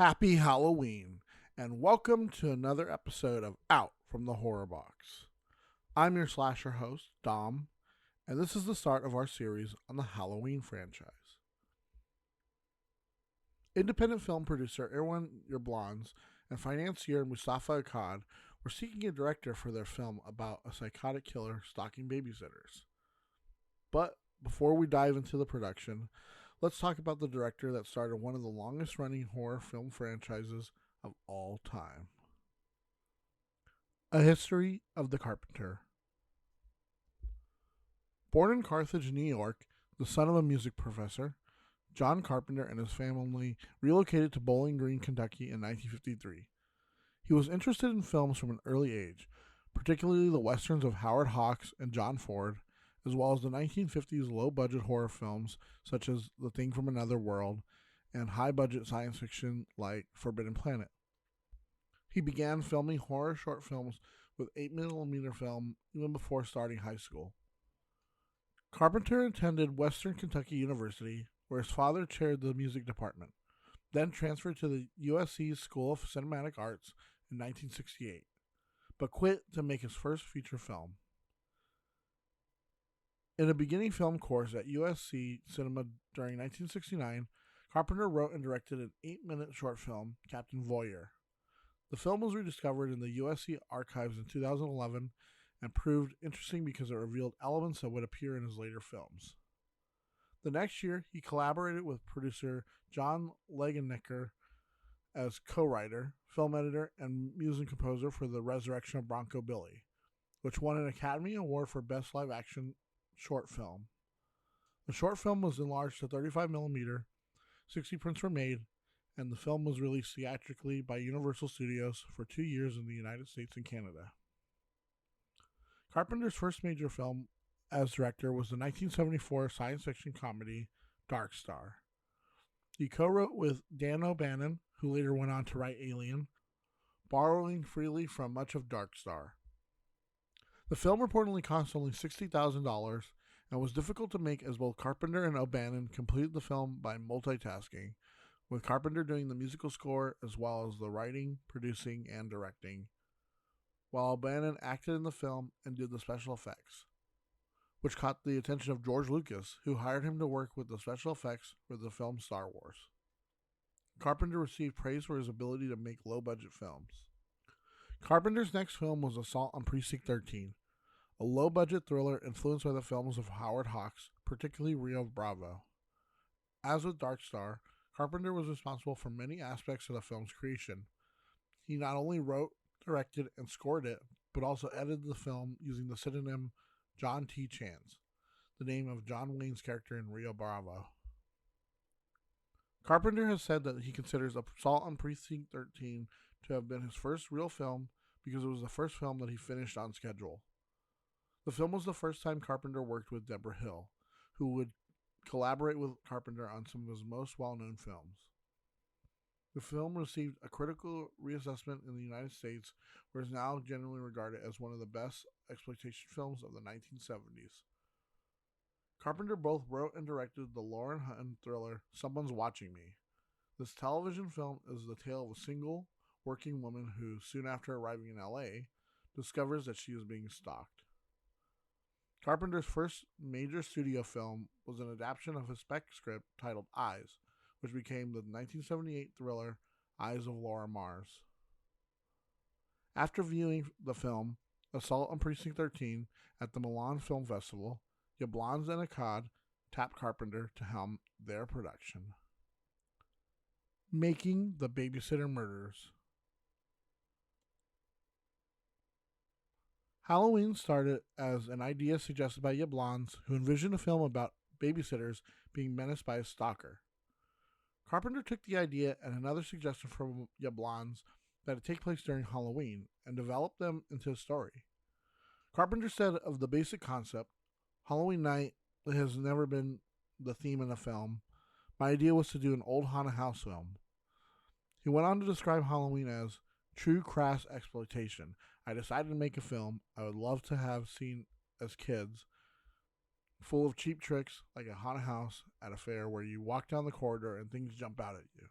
Happy Halloween, and welcome to another episode of Out from the Horror Box. I'm your slasher host, Dom, and this is the start of our series on the Halloween franchise. Independent film producer Erwan Yablans and financier Mustafa Akkad were seeking a director for their film about a psychotic killer stalking babysitters. But before we dive into the production, let's talk about the director that started one of the longest running horror film franchises of all time. A History of the Carpenter. Born in Carthage, New York, the son of a music professor, John Carpenter and his family relocated to Bowling Green, Kentucky in 1953. He was interested in films from an early age, particularly the westerns of Howard Hawks and John Ford, as well as the 1950s low-budget horror films such as The Thing from Another World and high-budget science fiction like Forbidden Planet. He began filming horror short films with 8mm film even before starting high school. Carpenter attended Western Kentucky University, where his father chaired the music department, then transferred to the USC's School of Cinematic Arts in 1968, but quit to make his first feature film. In a beginning film course at USC Cinema during 1969, Carpenter wrote and directed an 8-minute short film, Captain Voyeur. The film was rediscovered in the USC archives in 2011 and proved interesting because it revealed elements that would appear in his later films. The next year, he collaborated with producer John Langenegger as co-writer, film editor, and music composer for The Resurrection of Bronco Billy, which won an Academy Award for Best Live Action Short Film. The short film was enlarged to 35mm, 60 prints were made, and the film was released theatrically by Universal Studios for 2 years in the United States and Canada. Carpenter's first major film as director was the 1974 science fiction comedy Dark Star. He co-wrote with Dan O'Bannon, who later went on to write Alien, borrowing freely from much of Dark Star. The film reportedly cost only $60,000 and was difficult to make as both Carpenter and O'Bannon completed the film by multitasking, with Carpenter doing the musical score as well as the writing, producing, and directing, while O'Bannon acted in the film and did the special effects, which caught the attention of George Lucas, who hired him to work with the special effects for the film Star Wars. Carpenter received praise for his ability to make low-budget films. Carpenter's next film was Assault on Precinct 13, a low-budget thriller influenced by the films of Howard Hawks, particularly Rio Bravo. As with Dark Star, Carpenter was responsible for many aspects of the film's creation. He not only wrote, directed, and scored it, but also edited the film using the pseudonym John T. Chance, the name of John Wayne's character in Rio Bravo. Carpenter has said that he considers Assault on Precinct 13 to have been his first real film because it was the first film that he finished on schedule. The film was the first time Carpenter worked with Deborah Hill, who would collaborate with Carpenter on some of his most well-known films. The film received a critical reassessment in the United States, where it is now generally regarded as one of the best exploitation films of the 1970s. Carpenter both wrote and directed the Lauren Hutton thriller Someone's Watching Me. This television film is the tale of a single, working woman who, soon after arriving in LA, discovers that she is being stalked. Carpenter's first major studio film was an adaptation of his spec script titled Eyes, which became the 1978 thriller Eyes of Laura Mars. After viewing the film Assault on Precinct 13 at the Milan Film Festival, Yablans and Akkad tapped Carpenter to helm their production. Making the Babysitter Murders. Halloween started as an idea suggested by Yablans, who envisioned a film about babysitters being menaced by a stalker. Carpenter took the idea and another suggestion from Yablans that it take place during Halloween and developed them into a story. Carpenter said of the basic concept, Halloween night has never been the theme in a film. My idea was to do an old haunted house film. He went on to describe Halloween as true crass exploitation. I decided to make a film I would love to have seen as kids, full of cheap tricks like a haunted house at a fair where you walk down the corridor and things jump out at you.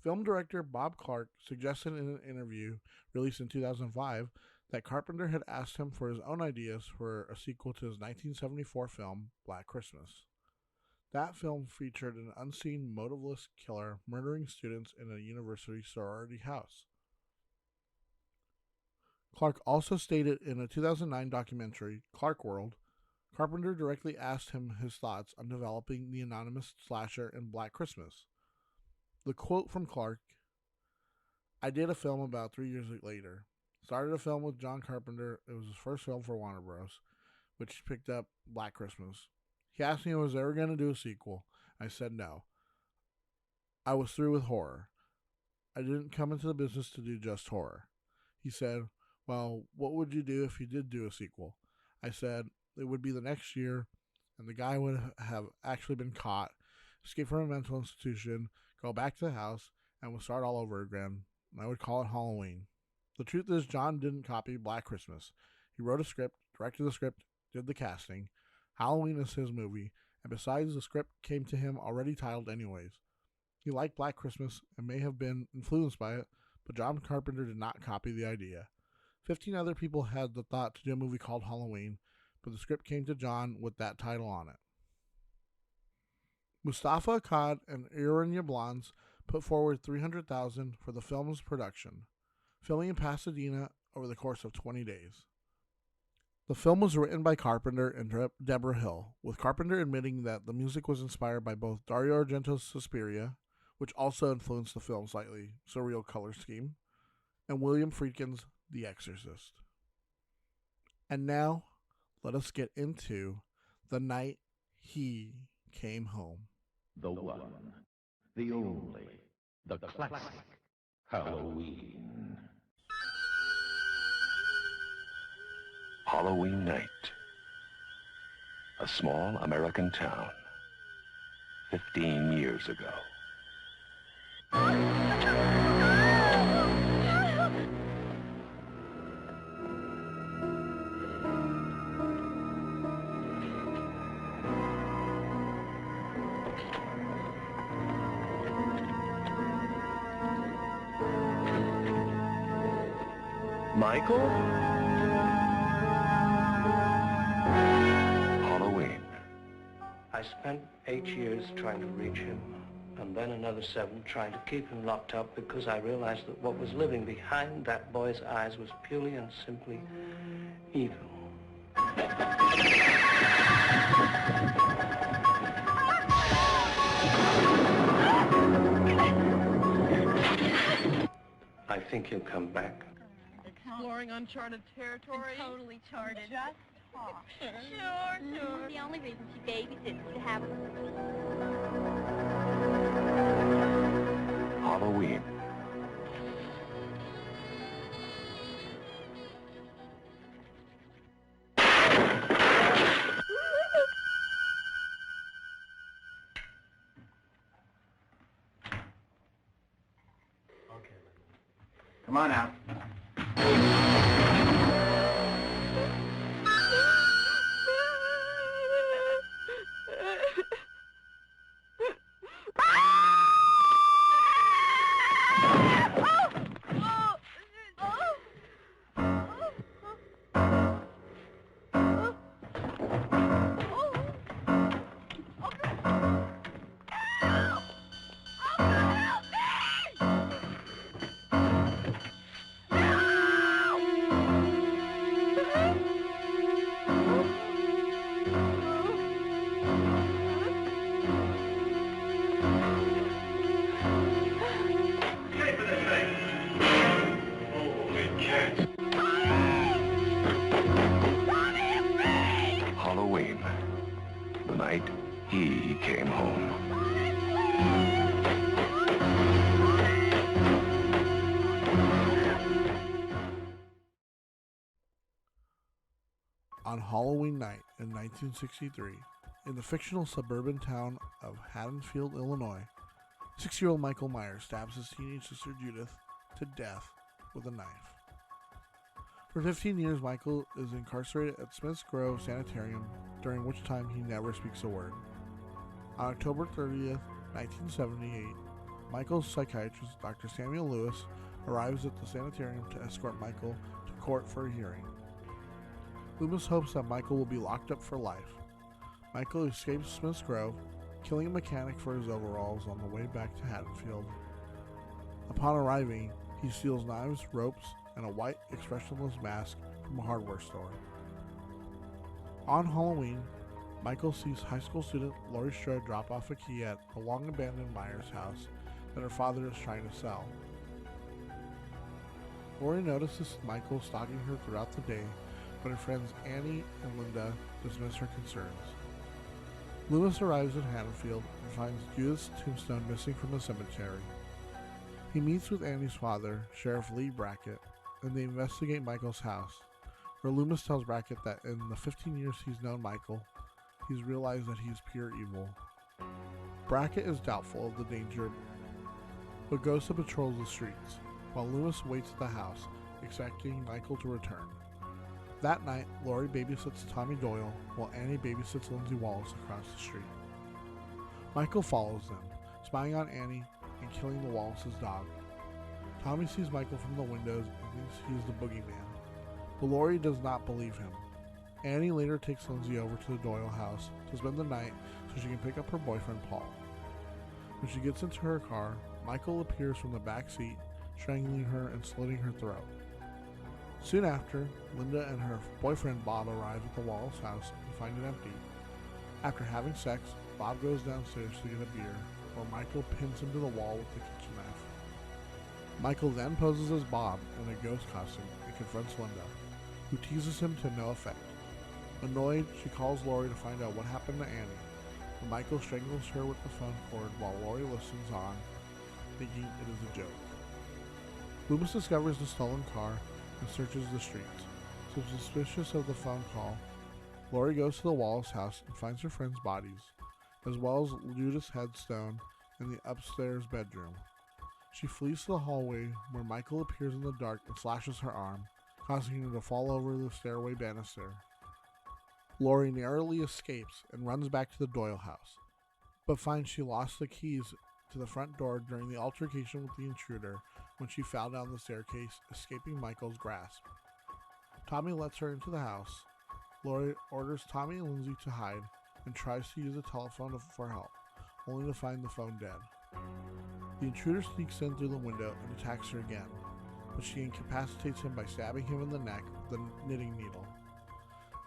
Film director Bob Clark suggested in an interview released in 2005 that Carpenter had asked him for his own ideas for a sequel to his 1974 film, Black Christmas. That film featured an unseen, motiveless killer murdering students in a university sorority house. Clark also stated in a 2009 documentary, Clark World, Carpenter directly asked him his thoughts on developing the anonymous slasher in Black Christmas. The quote from Clark, "I did a film about 3 years later. Started a film with John Carpenter. It was his first film for Warner Bros., which picked up Black Christmas. He asked me if I was ever going to do a sequel. I said no. I was through with horror. I didn't come into the business to do just horror." He said, "Well, what would you do if you did do a sequel?" I said, "It would be the next year, and the guy would have actually been caught, escaped from a mental institution, go back to the house, and would start all over again. And I would call it Halloween." The truth is, John didn't copy Black Christmas. He wrote a script, directed the script, did the casting. Halloween is his movie, and besides, the script came to him already titled anyways. He liked Black Christmas and may have been influenced by it, but John Carpenter did not copy the idea. 15 other people had the thought to do a movie called Halloween, but the script came to John with that title on it. Mustafa Akkad and Aaron Yablans put forward $300,000 for the film's production, filming in Pasadena over the course of 20 days. The film was written by Carpenter and Deborah Hill, with Carpenter admitting that the music was inspired by both Dario Argento's Suspiria, which also influenced the film's slightly surreal color scheme, and William Friedkin's The Exorcist. And now, let us get into The Night He Came Home. The one, the only, the classic Halloween. Halloween night. A small American town. 15 years ago. Michael? Halloween. I spent 8 years trying to reach him, and then another 7 trying to keep him locked up because I realized that what was living behind that boy's eyes was purely and simply evil. I think he'll come back. Exploring uncharted territory? Totally charted. Just talk. Sure. The only reason she babysits is to have Halloween. Come on out. Halloween. The night he came home. On Halloween night in 1963, in the fictional suburban town of Haddonfield, Illinois, 6-year-old Michael Myers stabs his teenage sister Judith to death with a knife. For 15 years, Michael is incarcerated at Smith's Grove Sanitarium, during which time he never speaks a word. On October 30th, 1978, Michael's psychiatrist, Dr. Samuel Lewis, arrives at the sanitarium to escort Michael to court for a hearing. Loomis hopes that Michael will be locked up for life. Michael escapes Smith's Grove, killing a mechanic for his overalls on the way back to Haddonfield. Upon arriving, he steals knives, ropes, and a white, expressionless mask from a hardware store. On Halloween, Michael sees high school student Laurie Strode drop off a key at the long-abandoned Myers house that her father is trying to sell. Laurie notices Michael stalking her throughout the day, but her friends Annie and Linda dismiss her concerns. Loomis arrives at Haddonfield and finds Judith's tombstone missing from the cemetery. He meets with Annie's father, Sheriff Lee Brackett, and they investigate Michael's house, where Loomis tells Brackett that in the 15 years he's known Michael, he's realized that he's pure evil. Brackett is doubtful of the danger, but goes to patrol the streets, while Loomis waits at the house, expecting Michael to return. That night, Laurie babysits Tommy Doyle, while Annie babysits Lindsay Wallace across the street. Michael follows them, spying on Annie and killing the Wallace's dog. Tommy sees Michael from the windows and thinks he's the boogeyman, but Laurie does not believe him. Annie later takes Lindsay over to the Doyle house to spend the night so she can pick up her boyfriend Paul. When she gets into her car, Michael appears from the back seat, strangling her and slitting her throat. Soon after, Linda and her boyfriend Bob arrive at the Wallace house and find it empty. After having sex, Bob goes downstairs to get a beer, where Michael pins him to the wall with the kitchen knife. Michael then poses as Bob in a ghost costume and confronts Linda, who teases him to no effect. Annoyed, she calls Laurie to find out what happened to Annie, but Michael strangles her with the phone cord while Laurie listens on, thinking it is a joke. Loomis discovers the stolen car and searches the streets. So suspicious of the phone call, Laurie goes to the Wallace house and finds her friends' bodies, as well as Judith's headstone in the upstairs bedroom. She flees to the hallway where Michael appears in the dark and slashes her arm, causing her to fall over the stairway banister. Laurie narrowly escapes and runs back to the Doyle house, but finds she lost the keys to the front door during the altercation with the intruder when she fell down the staircase, escaping Michael's grasp. Tommy lets her into the house. Laurie orders Tommy and Lindsay to hide and tries to use a telephone for help, only to find the phone dead. The intruder sneaks in through the window and attacks her again, but she incapacitates him by stabbing him in the neck with a knitting needle.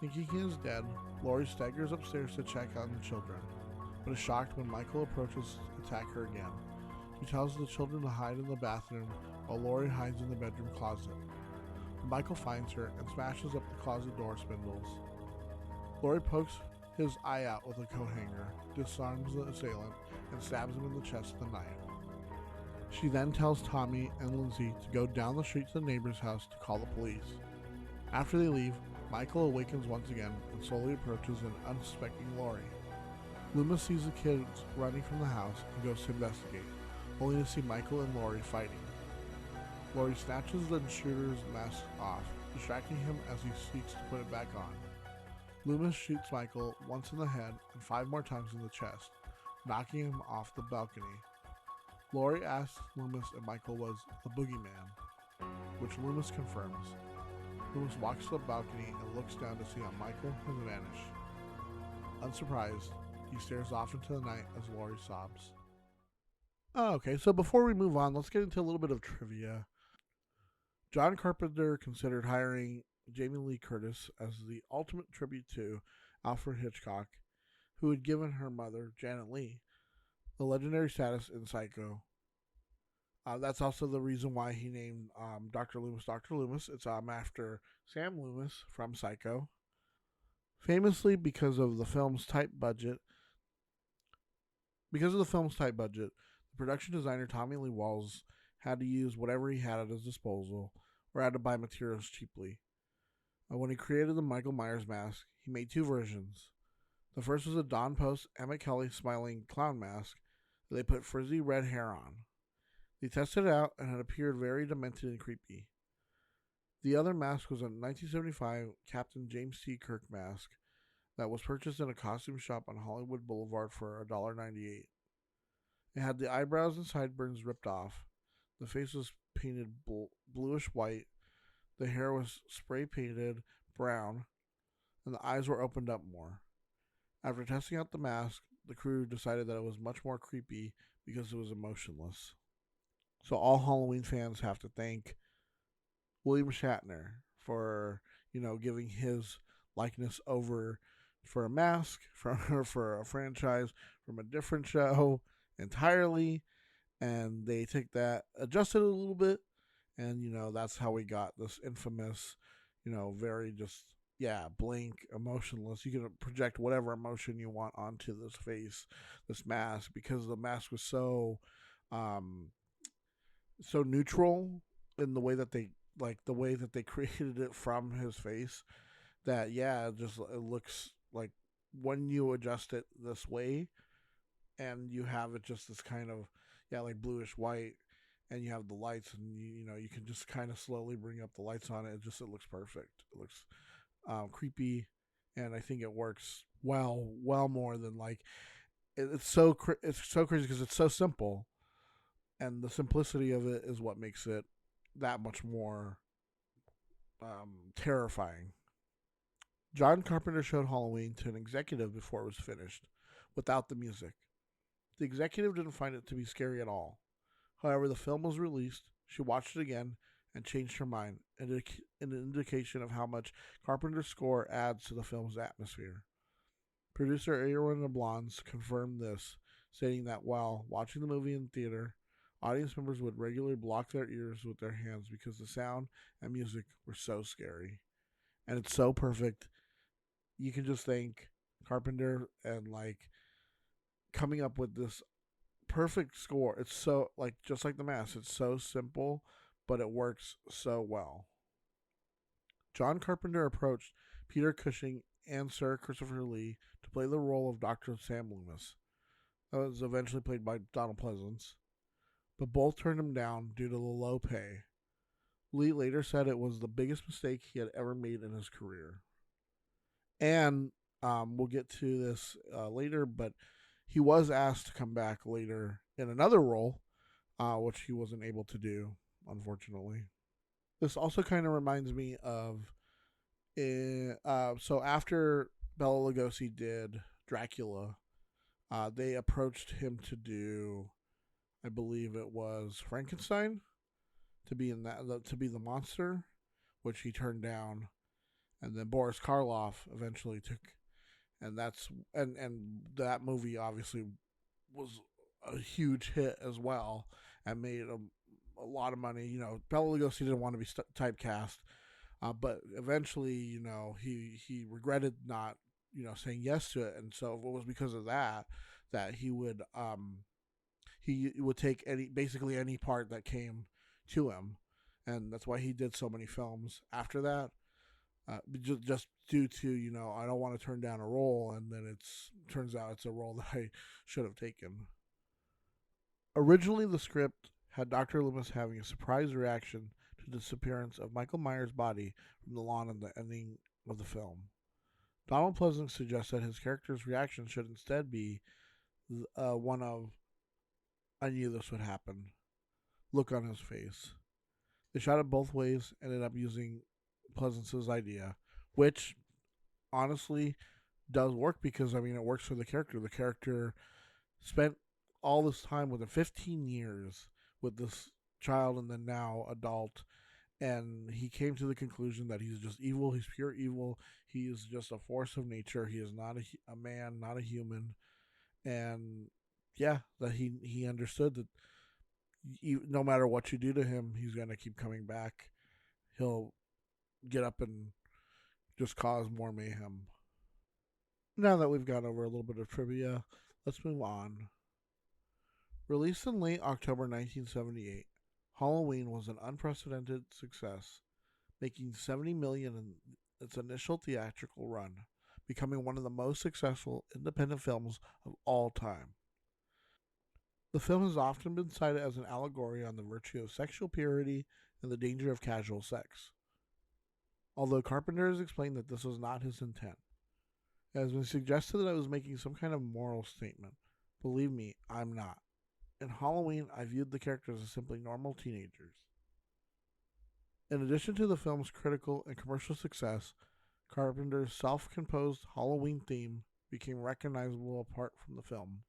Thinking he is dead, Laurie staggers upstairs to check on the children, but is shocked when Michael approaches to attack her again. She tells the children to hide in the bathroom while Laurie hides in the bedroom closet. Michael finds her and smashes up the closet door spindles. Laurie pokes his eye out with a coat hanger, disarms the assailant, and stabs him in the chest with a knife. She then tells Tommy and Lindsay to go down the street to the neighbor's house to call the police. After they leave, Michael awakens once again and slowly approaches an unsuspecting Laurie. Loomis sees the kids running from the house and goes to investigate, only to see Michael and Laurie fighting. Laurie snatches the intruder's mask off, distracting him as he seeks to put it back on. Loomis shoots Michael once in the head and 5 more times in the chest, knocking him off the balcony. Laurie asks Loomis if Michael was the boogeyman, which Loomis confirms. Loomis walks to the balcony and looks down to see how Michael has vanished. Unsurprised, he stares off into the night as Laurie sobs. Okay, so before we move on, let's get into a little bit of trivia. John Carpenter considered hiring Jamie Lee Curtis as the ultimate tribute to Alfred Hitchcock, who had given her mother, Janet Leigh, the legendary status in Psycho. That's also the reason why he named Dr. Loomis Dr. Loomis. It's after Sam Loomis from Psycho. Famously, because of the film's tight budget, the production designer Tommy Lee Wallace had to use whatever he had at his disposal, or had to buy materials cheaply. When he created the Michael Myers mask, he made 2 versions. The first was a Don Post Emmett Kelly smiling clown mask that they put frizzy red hair on. They tested it out and it appeared very demented and creepy. The other mask was a 1975 Captain James T. Kirk mask that was purchased in a costume shop on Hollywood Boulevard for $1.98. It had the eyebrows and sideburns ripped off. The face was painted bluish white. The hair was spray painted brown, and the eyes were opened up more. After testing out the mask, the crew decided that it was much more creepy because it was emotionless. So all Halloween fans have to thank William Shatner for, giving his likeness over for a mask, for a franchise from a different show entirely. And they take that, adjusted it a little bit, and that's how we got this infamous, very just blank, emotionless. You can project whatever emotion you want onto this face, this mask, because the mask was so neutral in the way that they created it from his face, that it looks like, when you adjust it this way and you have it just this kind of like bluish white, and you have the lights, and you can just kind of slowly bring up the lights on it. It looks perfect. It looks creepy, and I think it works well more than it's so crazy because it's so simple, and the simplicity of it is what makes it that much more terrifying. John Carpenter showed Halloween to an executive before it was finished, without the music. The executive didn't find it to be scary at all. However, the film was released, she watched it again, and changed her mind, an indication of how much Carpenter's score adds to the film's atmosphere. Producer Aaron LeBlanc confirmed this, stating that while watching the movie in theater, audience members would regularly block their ears with their hands because the sound and music were so scary. And it's so perfect. You can just thank Carpenter and coming up with this perfect score. It's so just like the mask. It's so simple, but it works so well. John Carpenter approached Peter Cushing and Sir Christopher Lee to play the role of Dr. Sam Loomis. That was eventually played by Donald Pleasance, but both turned him down due to the low pay. Lee later said it was the biggest mistake he had ever made in his career. And we'll get to this later, but he was asked to come back later in another role, which he wasn't able to do, unfortunately. This also kind of reminds me of, so after Bela Lugosi did Dracula, they approached him to do, I believe it was Frankenstein, to be the monster, which he turned down, and then Boris Karloff eventually took, and that movie obviously was a huge hit as well, and made a lot of money. Bela Lugosi didn't want to be typecast, but eventually, he regretted not, saying yes to it, and so it was because of that he would take basically any part that came to him, and that's why he did so many films after that. Just due to, I don't want to turn down a role, and then turns out it's a role that I should have taken. Originally, the script had Dr. Loomis having a surprise reaction to the disappearance of Michael Myers' body from the lawn at the ending of the film. Donald Pleasance suggested his character's reaction should instead be one of, "I knew this would happen" look on his face. They shot it both ways, ended up using Pleasance's idea, which honestly does work because it works for the character. The character spent all this time with him, 15 years with this child and then now adult, and he came to the conclusion that he's just evil. He's pure evil. He is just a force of nature. He is not a man, not a human, and that he understood that no matter what you do to him, he's going to keep coming back. He'll get up and just cause more mayhem. Now that we've gone over a little bit of trivia, let's move on. Released in late October 1978, Halloween was an unprecedented success, making $70 million in its initial theatrical run, becoming one of the most successful independent films of all time. The film has often been cited as an allegory on the virtue of sexual purity and the danger of casual sex. Although Carpenter has explained that this was not his intent. It has been suggested that I was making some kind of moral statement. Believe me, I'm not. In Halloween, I viewed the characters as simply normal teenagers. In addition to the film's critical and commercial success, Carpenter's self-composed Halloween theme became recognizable apart from the film.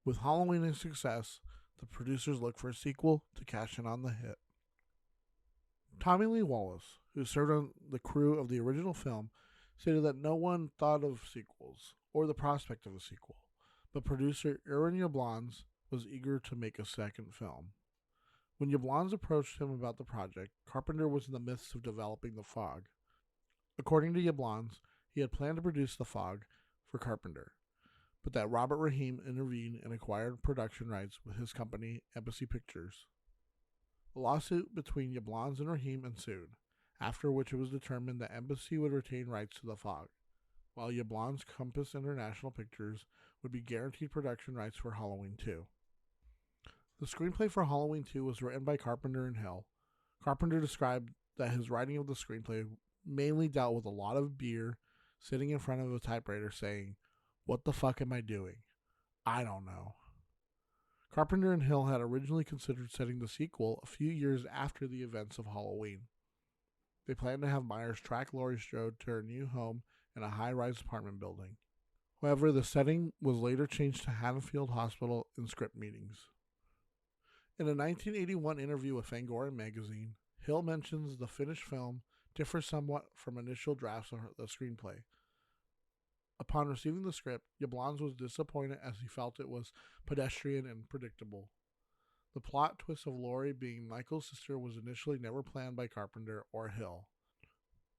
With Halloween a success, the producers looked for a sequel to cash in on the hit. Tommy Lee Wallace, who served on the crew of the original film, stated that no one thought of sequels or the prospect of a sequel, but producer Irwin Yablans was eager to make a second film. When Yablans approached him about the project, Carpenter was in the midst of developing The Fog. According to Yablans, he had planned to produce The Fog for Carpenter, but that Robert Rahim intervened and acquired production rights with his company, Embassy Pictures. A lawsuit between Yablans and Rahim ensued, after which it was determined that Embassy would retain rights to The Fog, while Yablans' Compass International Pictures would be guaranteed production rights for Halloween 2. The screenplay for Halloween 2 was written by Carpenter and Hill. Carpenter described that his writing of the screenplay mainly dealt with a lot of beer, sitting in front of a typewriter saying, "What the fuck am I doing? I don't know." Carpenter and Hill had originally considered setting the sequel a few years after the events of Halloween. They planned to have Myers track Laurie Strode to her new home in a high-rise apartment building. However, the setting was later changed to Haddonfield Hospital in script meetings. In a 1981 interview with Fangoria magazine, Hill mentions the finished film differs somewhat from initial drafts of the screenplay. Upon receiving the script, Yablans was disappointed as he felt it was pedestrian and predictable. The plot twist of Laurie being Michael's sister was initially never planned by Carpenter or Hill,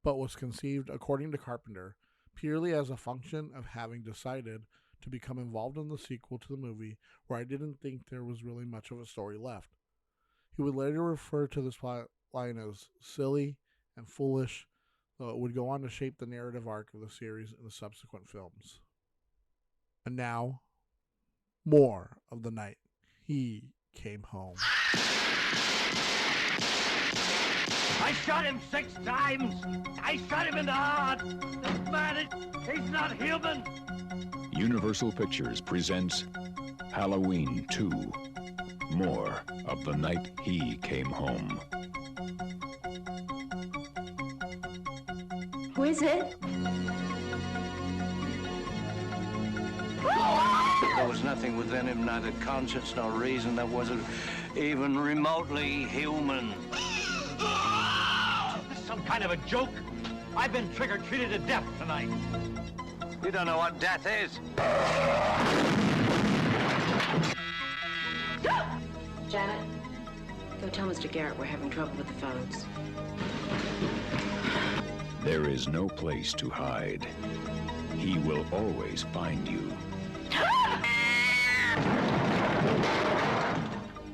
but was conceived, according to Carpenter, purely as a function of having decided to become involved in the sequel to the movie where I didn't think there was really much of a story left. He would later refer to this plot line as silly and foolish, though it would go on to shape the narrative arc of the series in the subsequent films. And now, more of the night he came home. I shot him 6 times. I shot him in the heart. Man, he's not human. Universal Pictures presents Halloween 2, More of the Night He Came Home. Who is it? There was nothing within him, neither conscience nor reason, that wasn't even remotely human. Is this some kind of a joke? I've been trick-or-treated to death tonight. You don't know what death is. Janet, go tell Mr. Garrett we're having trouble with the phones. There is no place to hide. He will always find you.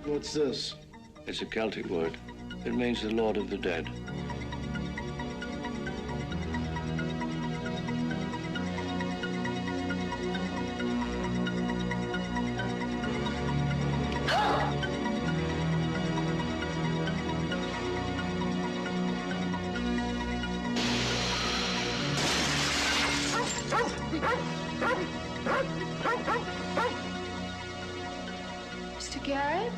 What's this? It's a Celtic word. It means the Lord of the Dead. Mr. Garrett?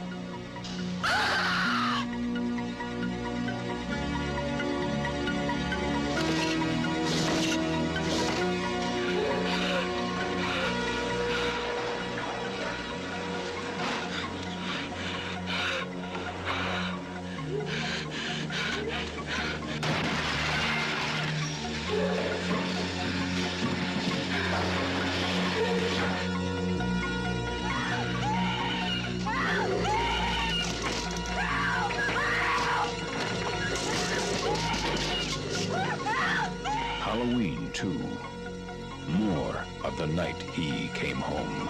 Halloween 2, More of the Night He Came Home.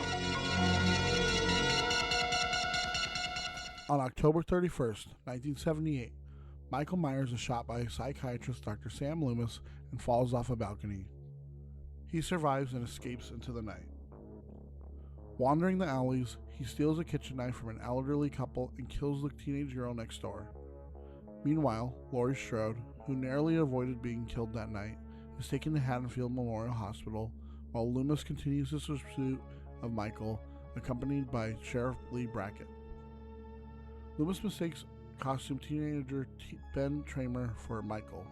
On October 31st, 1978, Michael Myers is shot by psychiatrist Dr. Sam Loomis and falls off a balcony. He survives and escapes into the night. Wandering the alleys, he steals a kitchen knife from an elderly couple and kills the teenage girl next door. Meanwhile, Laurie Strode, who narrowly avoided being killed that night, is taken to Haddonfield Memorial Hospital while Loomis continues his pursuit of Michael accompanied by Sheriff Lee Brackett. Loomis mistakes costume teenager Ben Tramer for Michael,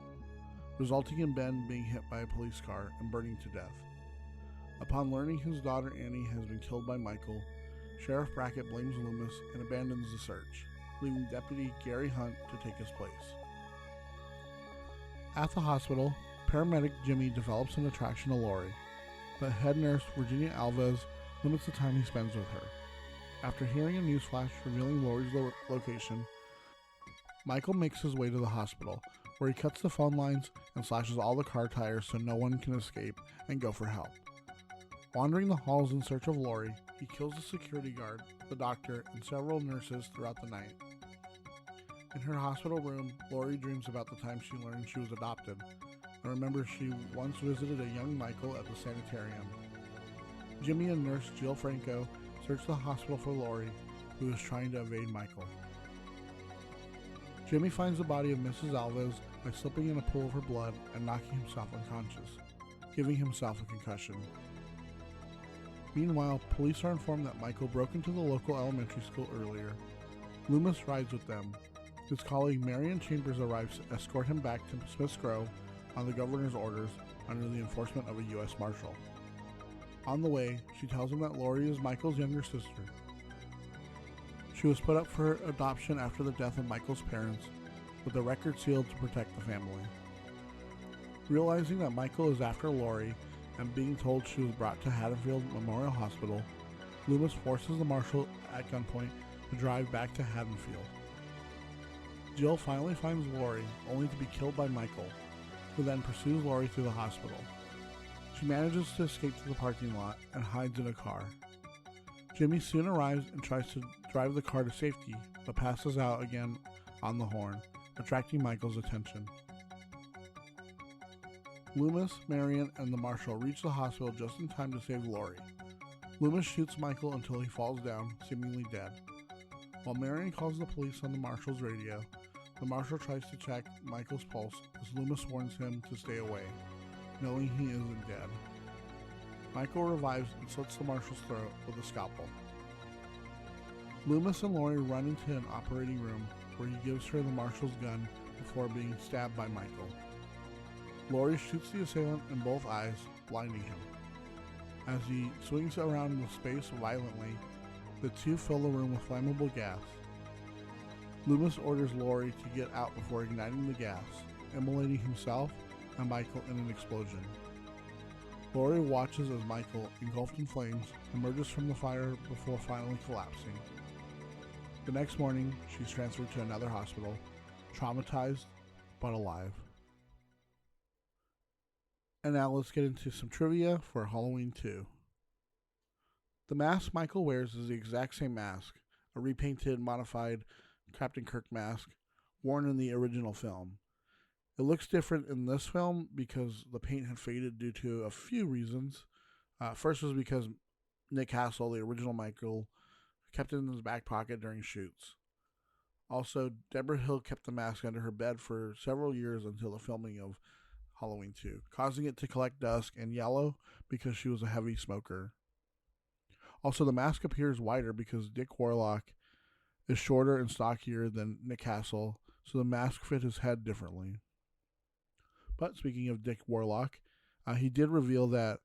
resulting in Ben being hit by a police car and burning to death. Upon learning his daughter Annie has been killed by Michael, Sheriff Brackett blames Loomis and abandons the search, leaving Deputy Gary Hunt to take his place. At the hospital, paramedic Jimmy develops an attraction to Laurie, but head nurse Virginia Alves limits the time he spends with her. After hearing a newsflash revealing Laurie's location, Michael makes his way to the hospital, where he cuts the phone lines and slashes all the car tires so no one can escape and go for help. Wandering the halls in search of Laurie, he kills the security guard, the doctor, and several nurses throughout the night. In her hospital room, Laurie dreams about the time she learned she was adopted, and remembers she once visited a young Michael at the sanitarium. Jimmy and nurse Jill Franco search the hospital for Laurie, who is trying to evade Michael. Jimmy finds the body of Mrs. Alves by slipping in a pool of her blood and knocking himself unconscious, giving himself a concussion. Meanwhile, police are informed that Michael broke into the local elementary school earlier. Loomis rides with them. His colleague Marion Chambers arrives to escort him back to Smith's Grove on the governor's orders under the enforcement of a U.S. Marshal. On the way, she tells him that Laurie is Michael's younger sister. She was put up for adoption after the death of Michael's parents, with the record sealed to protect the family. Realizing that Michael is after Laurie and being told she was brought to Haddonfield Memorial Hospital, Loomis forces the marshal at gunpoint to drive back to Haddonfield. Jill finally finds Laurie, only to be killed by Michael, who then pursues Laurie through the hospital. She manages to escape to the parking lot and hides in a car. Jimmy soon arrives and tries to drive the car to safety, but passes out again on the horn, attracting Michael's attention. Loomis, Marion, and the marshal reach the hospital just in time to save Laurie. Loomis shoots Michael until he falls down, seemingly dead. While Marion calls the police on the marshal's radio, the marshal tries to check Michael's pulse as Loomis warns him to stay away, knowing he isn't dead. Michael revives and slits the marshal's throat with a scalpel. Loomis and Laurie run into an operating room where he gives her the marshal's gun before being stabbed by Michael. Laurie shoots the assailant in both eyes, blinding him. As he swings around the space violently, the two fill the room with flammable gas. Loomis orders Laurie to get out before igniting the gas, immolating himself and Michael in an explosion. Laurie watches as Michael, engulfed in flames, emerges from the fire before finally collapsing. The next morning, she's transferred to another hospital, traumatized but alive. And now let's get into some trivia for Halloween 2. The mask Michael wears is the exact same mask, a repainted, modified Captain Kirk mask worn in the original film. It looks different in this film because the paint had faded due to a few reasons. First was because Nick Castle, the original Michael, kept it in his back pocket during shoots. Also, Deborah Hill kept the mask under her bed for several years until the filming of Halloween 2, causing it to collect dust and yellow because she was a heavy smoker. Also, the mask appears wider because Dick Warlock is shorter and stockier than Nick Castle, so the mask fit his head differently. But speaking of Dick Warlock, he did reveal that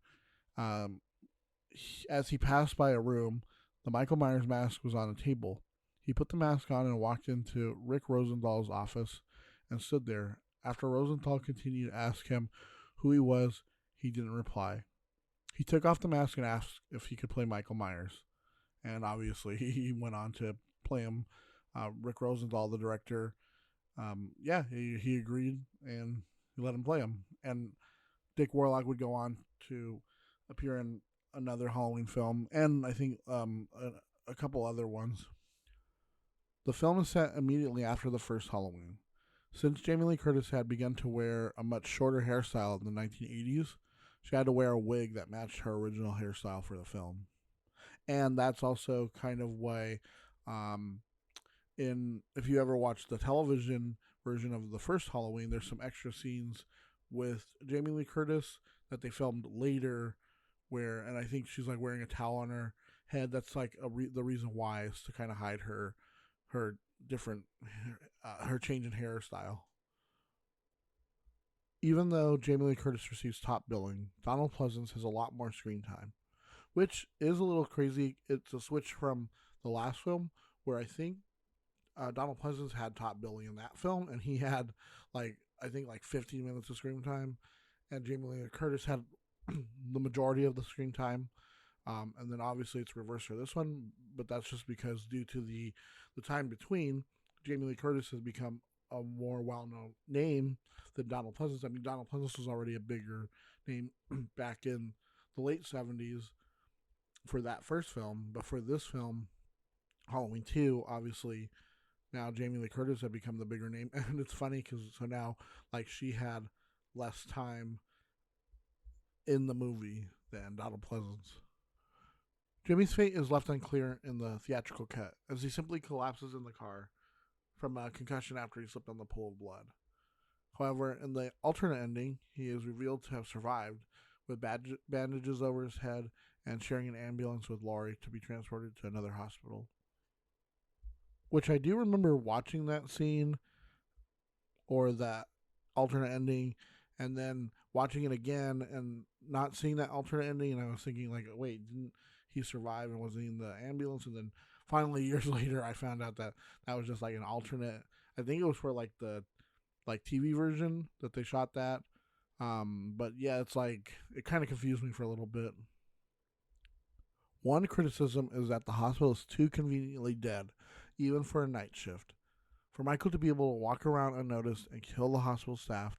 as he passed by a room, the Michael Myers mask was on a table. He put the mask on and walked into Rick Rosenthal's office and stood there. After Rosenthal continued to ask him who he was, he didn't reply. He took off the mask and asked if he could play Michael Myers. And obviously, he went on to play him. Rick Rosenthal, the director, he agreed and he let him play him. And Dick Warlock would go on to appear in another Halloween film, and I think a couple other ones. The film is set immediately after the first Halloween. Since Jamie Lee Curtis had begun to wear a much shorter hairstyle in the 1980s, she had to wear a wig that matched her original hairstyle for the film. And that's also kind of why, if you ever watched the television version of the first Halloween, there's some extra scenes with Jamie Lee Curtis that they filmed later and I think she's like wearing a towel on her head. That's like the reason why is to kind of hide her different her change in hairstyle. Even though Jamie Lee Curtis receives top billing, Donald Pleasance has a lot more screen time, which is a little crazy. It's a switch from the last film, where I think Donald Pleasance had top billing in that film, and he had like 15 minutes of screen time, and Jamie Lee Curtis had the majority of the screen time. And then obviously it's reversed for this one, but that's just because due to the time between, Jamie Lee Curtis has become a more well-known name than Donald Pleasance. I mean, Donald Pleasance was already a bigger name back in the late 70s for that first film, but for this film, Halloween 2, obviously, now Jamie Lee Curtis had become the bigger name. And it's funny because so now, like, she had less time in the movie than Donald Pleasance. Jimmy's fate is left unclear in the theatrical cut, as he simply collapses in the car from a concussion after he slipped on the pool of blood. However, in the alternate ending, he is revealed to have survived, with bandages over his head and sharing an ambulance with Laurie to be transported to another hospital. Which I do remember watching that scene, or that alternate ending, and then watching it again and not seeing that alternate ending, and I was thinking, like, wait, didn't he survive and wasn't in the ambulance? And then finally, years later, I found out that that was just like an alternate. I think it was for like the TV version that they shot that. But yeah, it's like, it kind of confused me for a little bit. One criticism is that the hospital is too conveniently dead, even for a night shift. For Michael to be able to walk around unnoticed and kill the hospital staff.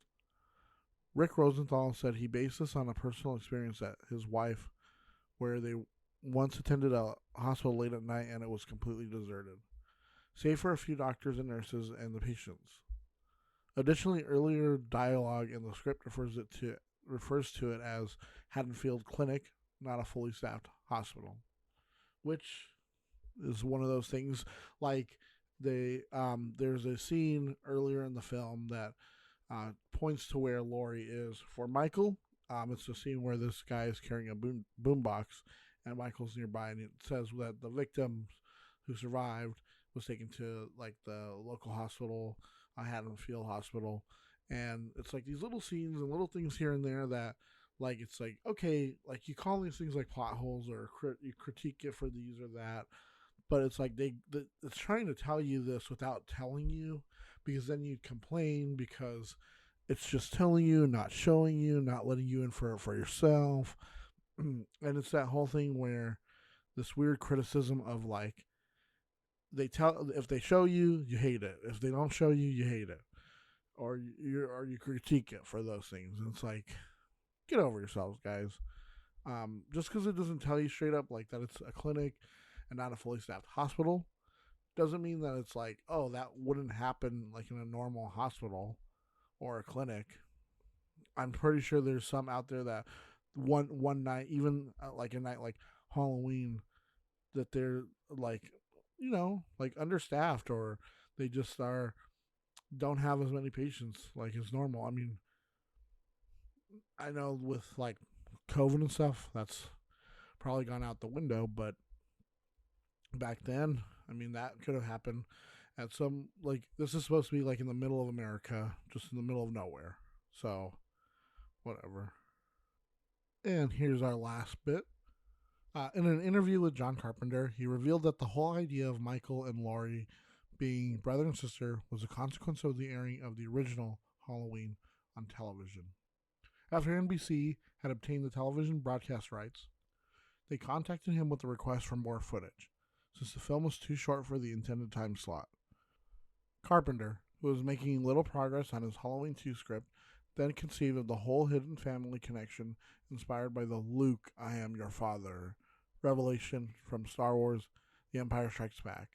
Rick Rosenthal said he based this on a personal experience at his wife, where they once attended a hospital late at night and it was completely deserted, save for a few doctors and nurses and the patients. Additionally, earlier dialogue in the script refers to it as Haddonfield Clinic, not a fully staffed hospital, which is one of those things. Like there's a scene earlier in the film that points to where Laurie is for Michael. It's the scene where this guy is carrying a boombox, and Michael's nearby, and it says that the victim who survived was taken to like the local hospital, Haddonfield Hospital, and it's like these little scenes and little things here and there that, like, it's like, okay, like you call these things like plot holes, or you critique it for these or that, but it's like it's trying to tell you this without telling you, because then you'd complain because it's just telling you, not showing you, not letting you in for yourself. And it's that whole thing where this weird criticism of, like, if they show you, you hate it. If they don't show you, you hate it, or you critique it for those things. And it's like, get over yourselves, guys. Just because it doesn't tell you straight up like that it's a clinic and not a fully staffed hospital, doesn't mean that it's like, oh, that wouldn't happen like in a normal hospital or a clinic. I'm pretty sure there's some out there that one night, even like a night like Halloween, that they're like, like understaffed, or they just don't have as many patients like it's normal. I mean, I know with like COVID and stuff, that's probably gone out the window, but back then, I mean, that could have happened at some, like, this is supposed to be like in the middle of America, just in the middle of nowhere. So, whatever. And here's our last bit. In an interview with John Carpenter, he revealed that the whole idea of Michael and Laurie being brother and sister was a consequence of the airing of the original Halloween on television. After NBC had obtained the television broadcast rights, they contacted him with a request for more footage, since the film was too short for the intended time slot. Carpenter, who was making little progress on his Halloween 2 script, then conceived of the whole hidden family connection inspired by the Luke, I am your father revelation from Star Wars The Empire Strikes Back.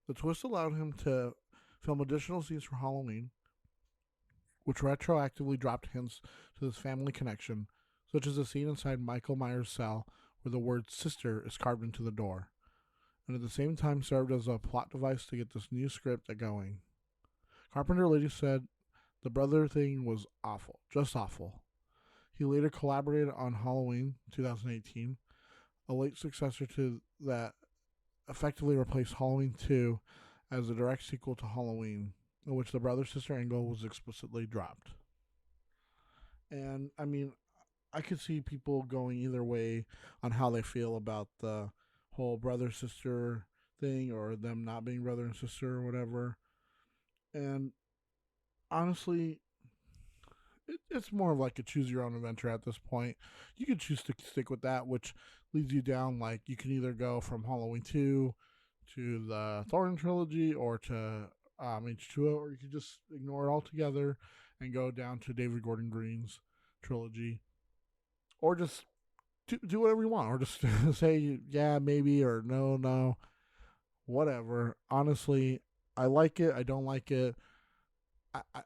The twist allowed him to film additional scenes for Halloween, which retroactively dropped hints to this family connection, such as a scene inside Michael Myers' cell where the word sister is carved into the door, and at the same time served as a plot device to get this new script going. Carpenter later said the brother thing was awful, just awful. He later collaborated on Halloween 2018, a late successor to that effectively replaced Halloween 2 as a direct sequel to Halloween, in which the brother-sister angle was explicitly dropped. And, I mean, I could see people going either way on how they feel about the whole brother-sister thing or them not being brother and sister or whatever. And honestly, it's more of like a choose your own adventure at this point. You can choose to stick with that, which leads you down like you can either go from Halloween 2 to the Thorn trilogy or to H2O, or you can just ignore it altogether and go down to David Gordon Green's trilogy, or just do whatever you want, or just say yeah, maybe, or no, whatever. Honestly, I like it. I don't like it.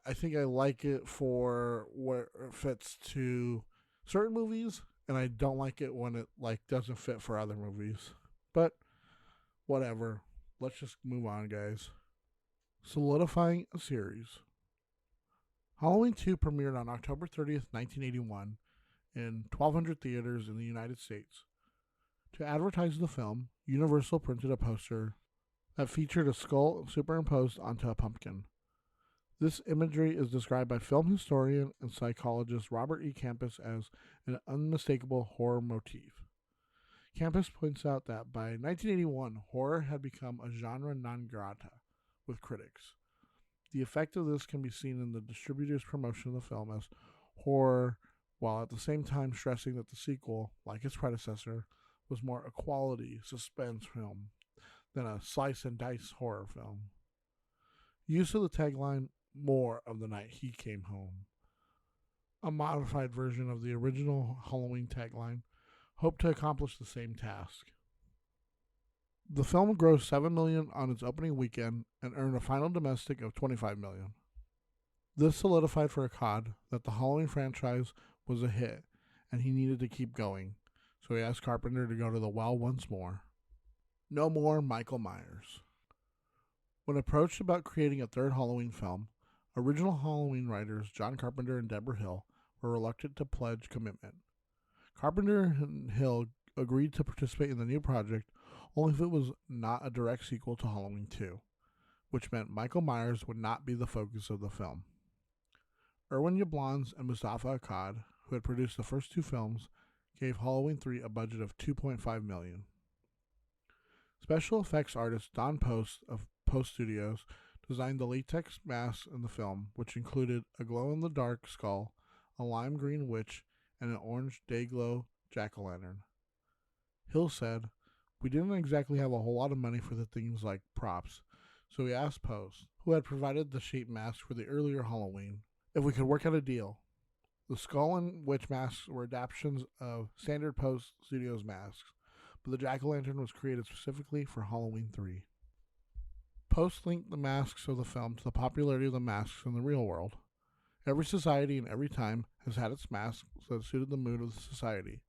I think I like it for where it fits to certain movies, and I don't like it when it like doesn't fit for other movies. But whatever. Let's just move on, guys. Solidifying a series. Halloween 2 premiered on October 30th, 1981 in 1,200 theaters in the United States. To advertise the film, Universal printed a poster that featured a skull superimposed onto a pumpkin. This imagery is described by film historian and psychologist Robert E. Campus as an unmistakable horror motif. Campus points out that by 1981, horror had become a genre non grata with critics. The effect of this can be seen in the distributor's promotion of the film as horror, while at the same time stressing that the sequel, like its predecessor, was more a quality suspense film than a slice and dice horror film. Use of the tagline, "More of the night he came home," a modified version of the original Halloween tagline, hoped to accomplish the same task. The film grossed $7 million on its opening weekend and earned a final domestic of $25 million. This solidified for Akkad that the Halloween franchise was a hit and he needed to keep going, so he asked Carpenter to go to the well once more. No more Michael Myers. When approached about creating a third Halloween film, original Halloween writers John Carpenter and Deborah Hill were reluctant to pledge commitment. Carpenter and Hill agreed to participate in the new project only if it was not a direct sequel to Halloween 2, which meant Michael Myers would not be the focus of the film. Irwin Yablans and Mustafa Akkad, who had produced the first two films, gave Halloween 3 a budget of $2.5 million. Special effects artist Don Post of Post Studios designed the latex masks in the film, which included a glow-in-the-dark skull, a lime green witch, and an orange day-glow jack-o'-lantern. Hill said, "We didn't exactly have a whole lot of money for the things like props, so we asked Post, who had provided the shape mask for the earlier Halloween, if we could work out a deal. The skull and witch masks were adaptations of standard Post Studios masks, but the jack-o'-lantern was created specifically for Halloween 3. Post linked the masks of the film to the popularity of the masks in the real world. Every society and every time has had its masks that suited the mood of the society,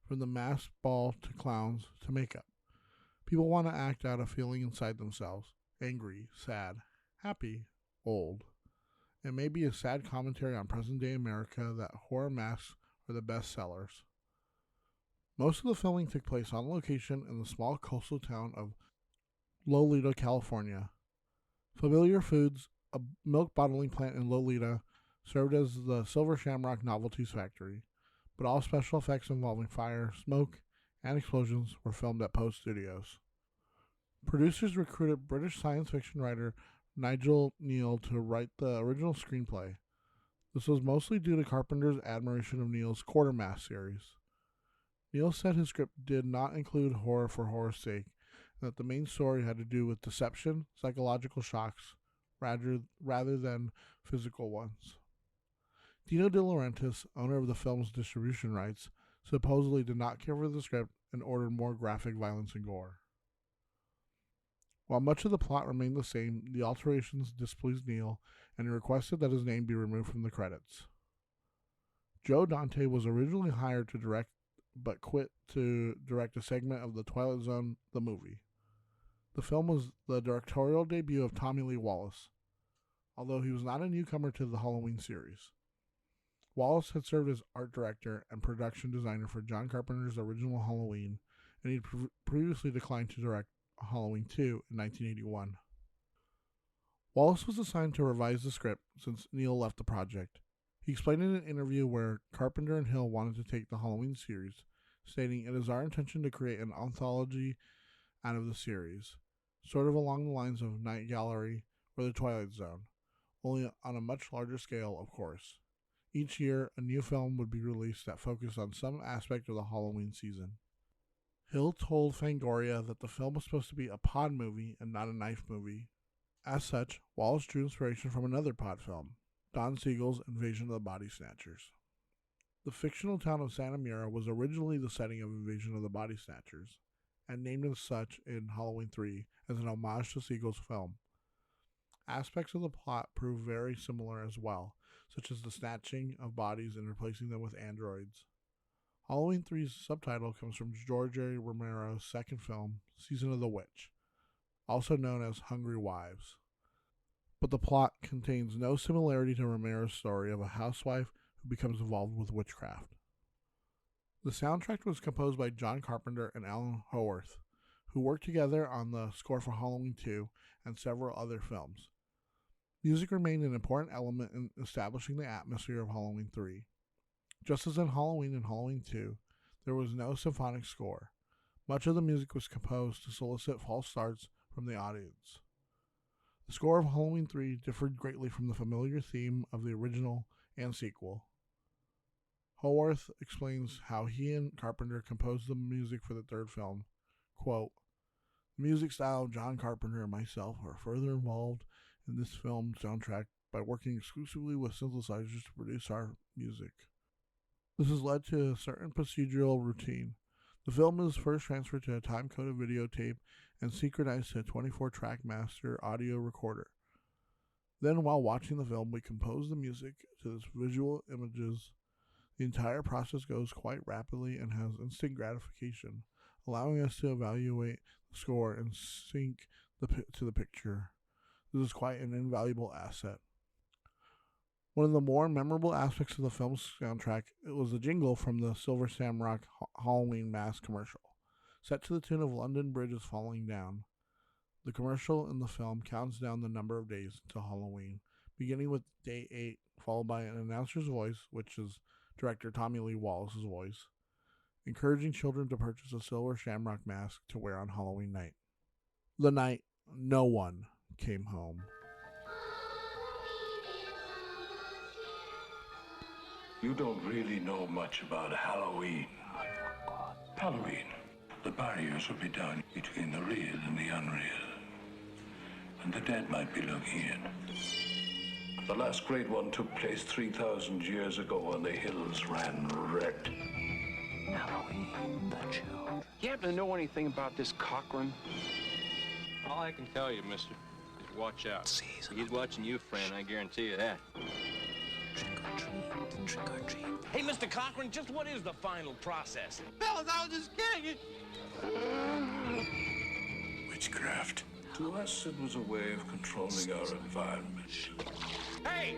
from the masked ball to clowns to makeup. People want to act out a feeling inside themselves, angry, sad, happy, old. It may be a sad commentary on present-day America that horror masks are the best sellers. Most of the filming took place on location in the small coastal town of Lolita, California. Familiar Foods, a milk bottling plant in Lolita, served as the Silver Shamrock Novelties Factory, but all special effects involving fire, smoke, and explosions were filmed at Post Studios. Producers recruited British science fiction writer Nigel Neal to write the original screenplay. This was mostly due to Carpenter's admiration of Neal's Quartermass series. Neal said his script did not include horror for horror's sake, and that the main story had to do with deception, psychological shocks, rather than physical ones. Dino De Laurentiis, owner of the film's distribution rights, supposedly did not care for the script and ordered more graphic violence and gore. While much of the plot remained the same, the alterations displeased Neal, and he requested that his name be removed from the credits. Joe Dante was originally hired to direct, but quit to direct a segment of The Twilight Zone, the movie. The film was the directorial debut of Tommy Lee Wallace, although he was not a newcomer to the Halloween series. Wallace had served as art director and production designer for John Carpenter's original Halloween and he'd previously declined to direct Halloween 2 in 1981. Wallace was assigned to revise the script since Neil left the project. He explained in an interview where Carpenter and Hill wanted to take the Halloween series, stating, "It is our intention to create an anthology out of the series, sort of along the lines of Night Gallery or The Twilight Zone, only on a much larger scale, of course. Each year, a new film would be released that focused on some aspect of the Halloween season." Hill told Fangoria that the film was supposed to be a pod movie and not a knife movie. As such, Wallace drew inspiration from another pod film, Don Siegel's Invasion of the Body Snatchers. The fictional town of Santa Mira was originally the setting of Invasion of the Body Snatchers, and named as such in Halloween 3 as an homage to Siegel's film. Aspects of the plot prove very similar as well, such as the snatching of bodies and replacing them with androids. Halloween 3's subtitle comes from George A. Romero's second film, Season of the Witch, also known as Hungry Wives. But the plot contains no similarity to Romero's story of a housewife who becomes involved with witchcraft. The soundtrack was composed by John Carpenter and Alan Howarth, who worked together on the score for Halloween 2 and several other films. Music remained an important element in establishing the atmosphere of Halloween 3. Just as in Halloween and Halloween 2, there was no symphonic score. Much of the music was composed to solicit false starts from the audience. The score of Halloween 3 differed greatly from the familiar theme of the original and sequel. Howarth explains how he and Carpenter composed the music for the third film. Quote, "The music style of John Carpenter and myself are further involved in this film soundtrack by working exclusively with synthesizers to produce our music. This has led to a certain procedural routine. The film is first transferred to a time-coded videotape and synchronized to a 24-track master audio recorder. Then, while watching the film, we compose the music to this visual images. The entire process goes quite rapidly and has instant gratification, allowing us to evaluate the score and sync to the picture. This is quite an invaluable asset." One of the more memorable aspects of the film's soundtrack was the jingle from the Silver Shamrock Halloween Mask commercial, set to the tune of London Bridge is Falling Down. The commercial in the film counts down the number of days until Halloween, beginning with day 8, followed by an announcer's voice, which is director Tommy Lee Wallace's voice, encouraging children to purchase a silver shamrock mask to wear on Halloween night. The night no one came home. You don't really know much about Halloween. Halloween. The barriers will be down between the real and the unreal. And the dead might be looking in. The last great one took place 3,000 years ago and the hills ran red. Halloween, the children. You happen to know anything about this Cochran? All I can tell you, mister, is watch out. He's watching you, friend, I guarantee you that. Trick or treat, trick or treat. Hey, Mr. Cochran, just what is the final process? Fellas, I was just kidding. Witchcraft. To us, it was a way of controlling our environment. Hey!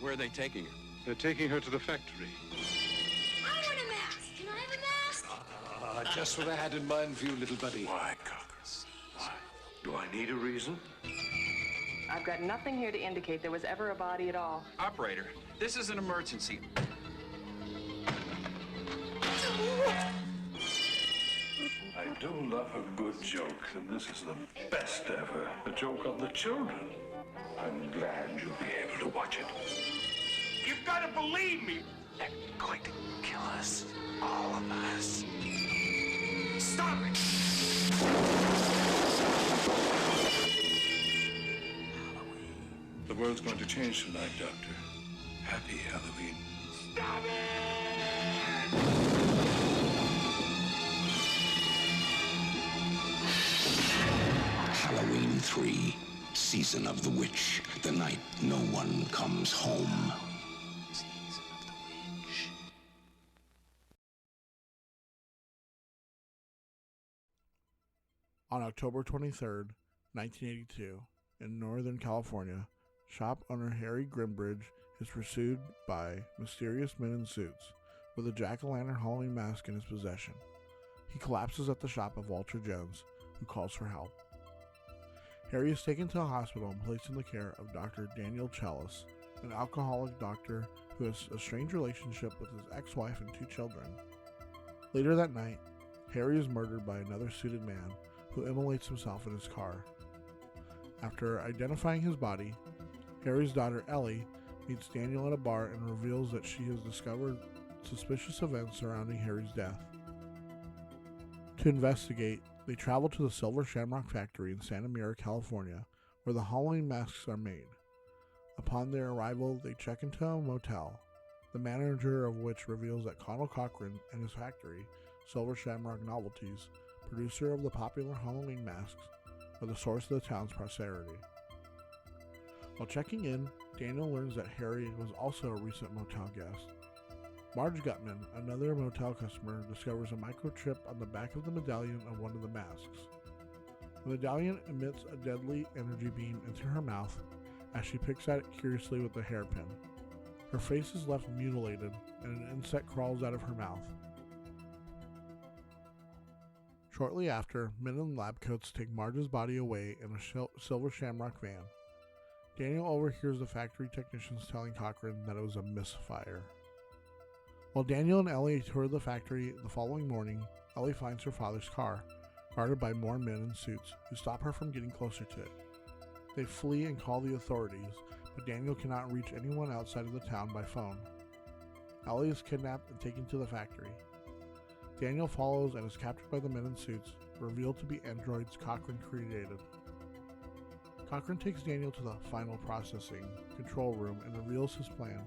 Where are they taking her? They're taking her to the factory. I want a mask. Can I have a mask? Just what I had in mind for you, little buddy. Why, Cochran? Why? Do I need a reason? I've got nothing here to indicate there was ever a body at all. Operator, this is an emergency. I do love a good joke, and this is the best ever. A joke on the children. I'm glad you'll be able to watch it. You've got to believe me. They're going to kill us. All of us. Stop it! The world's going to change tonight, Doctor. Happy Halloween. Stop it! Halloween 3, Season of the Witch, the night no one comes home. Season of the Witch. On October 23rd, 1982, in Northern California, shop owner Harry Grimbridge is pursued by mysterious men in suits with a jack-o'-lantern Halloween mask in his possession. He collapses at the shop of Walter Jones, who calls for help. Harry is taken to a hospital and placed in the care of Dr. Daniel Chalice, an alcoholic doctor who has a strange relationship with his ex-wife and 2 children. Later that night, Harry is murdered by another suited man who immolates himself in his car. After identifying his body, Harry's daughter Ellie meets Daniel at a bar and reveals that she has discovered suspicious events surrounding Harry's death. To investigate, they travel to the Silver Shamrock factory in Santa Mira, California, where the Halloween masks are made. Upon their arrival, they check into a motel, the manager of which reveals that Connell Cochran and his factory, Silver Shamrock Novelties, producer of the popular Halloween masks, are the source of the town's prosperity. While checking in, Daniel learns that Harry was also a recent motel guest. Marge Gutman, another motel customer, discovers a microchip on the back of the medallion of one of the masks. The medallion emits a deadly energy beam into her mouth as she picks at it curiously with a hairpin. Her face is left mutilated, and an insect crawls out of her mouth. Shortly after, men in lab coats take Marge's body away in a Silver Shamrock van. Daniel overhears the factory technicians telling Cochran that it was a misfire. While Daniel and Ellie tour the factory the following morning, Ellie finds her father's car, guarded by more men in suits who stop her from getting closer to it. They flee and call the authorities, but Daniel cannot reach anyone outside of the town by phone. Ellie is kidnapped and taken to the factory. Daniel follows and is captured by the men in suits, revealed to be androids Cochran created. Cochran takes Daniel to the final processing control room and reveals his plan.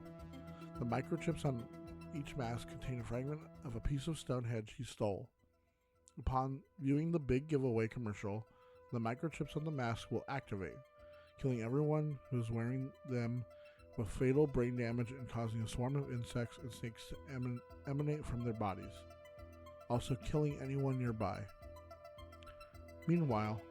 The microchips on each mask contain a fragment of a piece of Stonehenge he stole. Upon viewing the big giveaway commercial, the microchips on the mask will activate, killing everyone who is wearing them with fatal brain damage and causing a swarm of insects and snakes to emanate from their bodies, also killing anyone nearby. Meanwhile,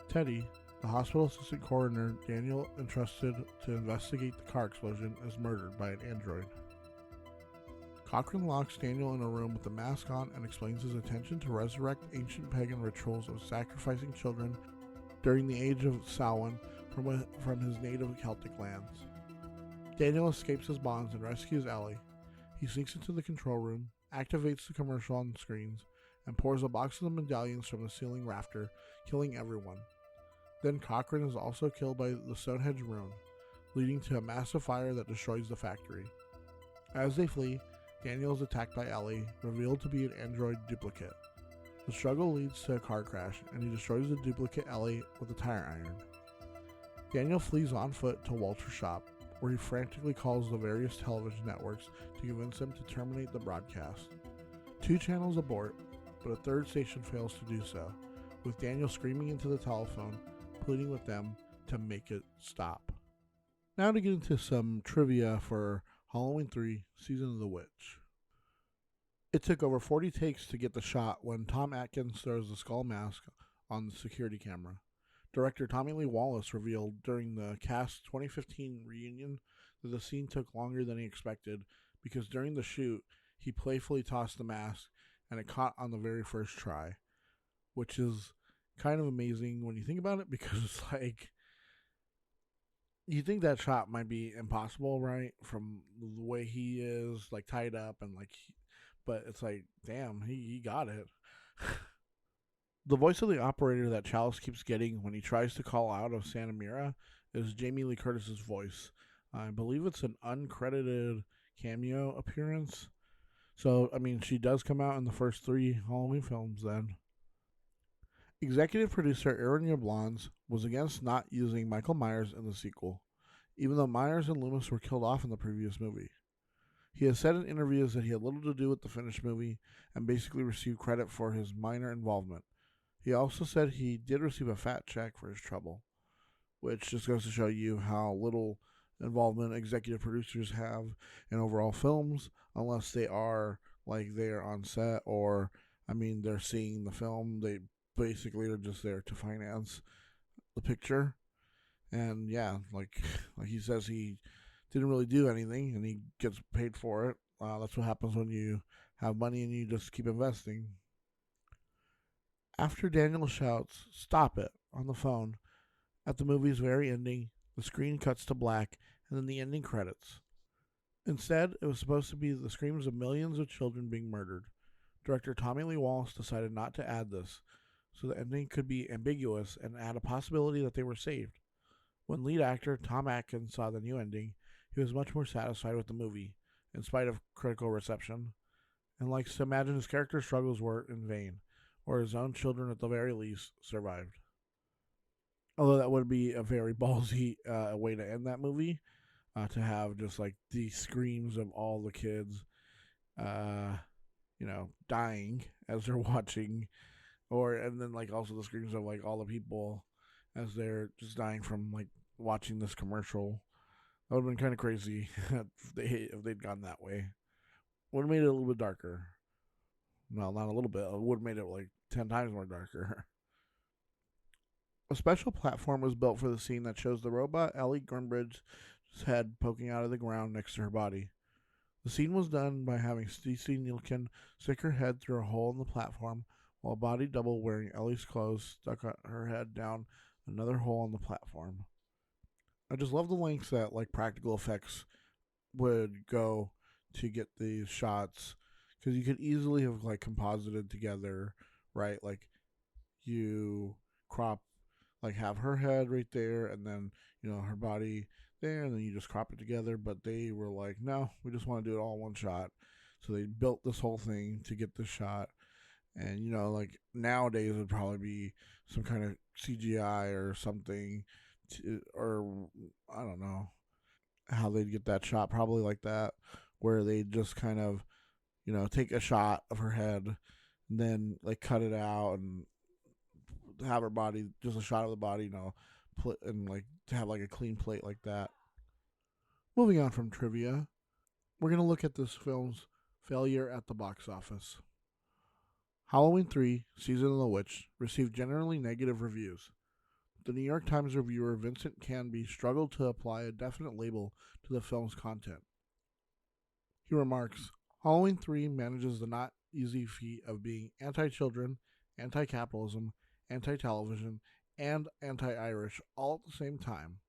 Teddy, the hospital assistant coroner Daniel entrusted to investigate the car explosion, is murdered by an android. Cochran locks Daniel in a room with the mask on and explains his intention to resurrect ancient pagan rituals of sacrificing children during the age of Samhain from his native Celtic lands. Daniel escapes his bonds and rescues Ellie. He sneaks into the control room, activates the commercial on screens, and pours a box of the medallions from the ceiling rafter, killing everyone. Then Cochran is also killed by the Stonehenge rune, leading to a massive fire that destroys the factory. As they flee, Daniel is attacked by Ellie, revealed to be an android duplicate. The struggle leads to a car crash, and he destroys the duplicate Ellie with a tire iron. Daniel flees on foot to Walter's shop, where he frantically calls the various television networks to convince them to terminate the broadcast. 2 channels abort, but a 3rd station fails to do so, with Daniel screaming into the telephone, pleading with them to make it stop. Now to get into some trivia for Halloween 3, Season of the Witch. It took over 40 takes to get the shot when Tom Atkins throws the skull mask on the security camera. Director Tommy Lee Wallace revealed during the cast 2015 reunion that the scene took longer than he expected because during the shoot, he playfully tossed the mask and it caught on the very first try, which is kind of amazing when you think about it, because it's like, you think that shot might be impossible, right? From the way he is like tied up and like, but it's like, damn, he got it. The voice of the operator that Chalice keeps getting when he tries to call out of Santa Mira is Jamie Lee Curtis's voice. I believe it's an uncredited cameo appearance. So, I mean, she does come out in the first 3 Halloween films then. Executive producer Aaron Yablans was against not using Michael Myers in the sequel, even though Myers and Loomis were killed off in the previous movie. He has said in interviews that he had little to do with the finished movie and basically received credit for his minor involvement. He also said he did receive a fat check for his trouble, which just goes to show you how little involvement executive producers have in overall films, unless they are like they're on set or, I mean, they're seeing the film. They basically are just there to finance the picture. And yeah, like he says, he didn't really do anything, and he gets paid for it. That's what happens when you have money and you just keep investing. After Daniel shouts, "Stop it," on the phone, at the movie's very ending, the screen cuts to black, and then the ending credits. Instead, it was supposed to be the screams of millions of children being murdered. Director Tommy Lee Wallace decided not to add this, so the ending could be ambiguous and add a possibility that they were saved. When lead actor Tom Atkins saw the new ending, he was much more satisfied with the movie, in spite of critical reception, and likes to imagine his character's struggles were in vain, or his own children at the very least survived. Although that would be a very ballsy way to end that movie, to have just like the screams of all the kids, dying as they're watching, and then like also the screams of like all the people as they're just dying from like watching this commercial. That would have been kind of crazy if they'd gone that way. Would have made it a little bit darker. Well, not a little bit. It would have made it like 10 times more darker. A special platform was built for the scene that shows the robot Ellie Grimbridge's head poking out of the ground next to her body. The scene was done by having Stacey Nielkin stick her head through a hole in the platform, while a body double wearing Ellie's clothes stuck her head down another hole in the platform. I just love the lengths that like practical effects would go to get these shots, because you could easily have like composited together, right? Like you crop, like have her head right there, and then her body there, and then you just crop it together. But they were like, no, we just want to do it all in one shot. So they built this whole thing to get this shot. And like nowadays it would probably be some kind of CGI or something, or I don't know how they'd get that shot. Probably like that, where they just kind of take a shot of her head and then like cut it out and have her body, just a shot of the body, and like to have like a clean plate like that. Moving on from trivia, we're going to look at this film's failure at the box office. Halloween 3, Season of the Witch, received generally negative reviews. The New York Times reviewer Vincent Canby struggled to apply a definite label to the film's content. He remarks, Halloween 3 manages the not easy feat of being anti-children, anti-capitalism, anti-television, and anti-Irish all at the same time.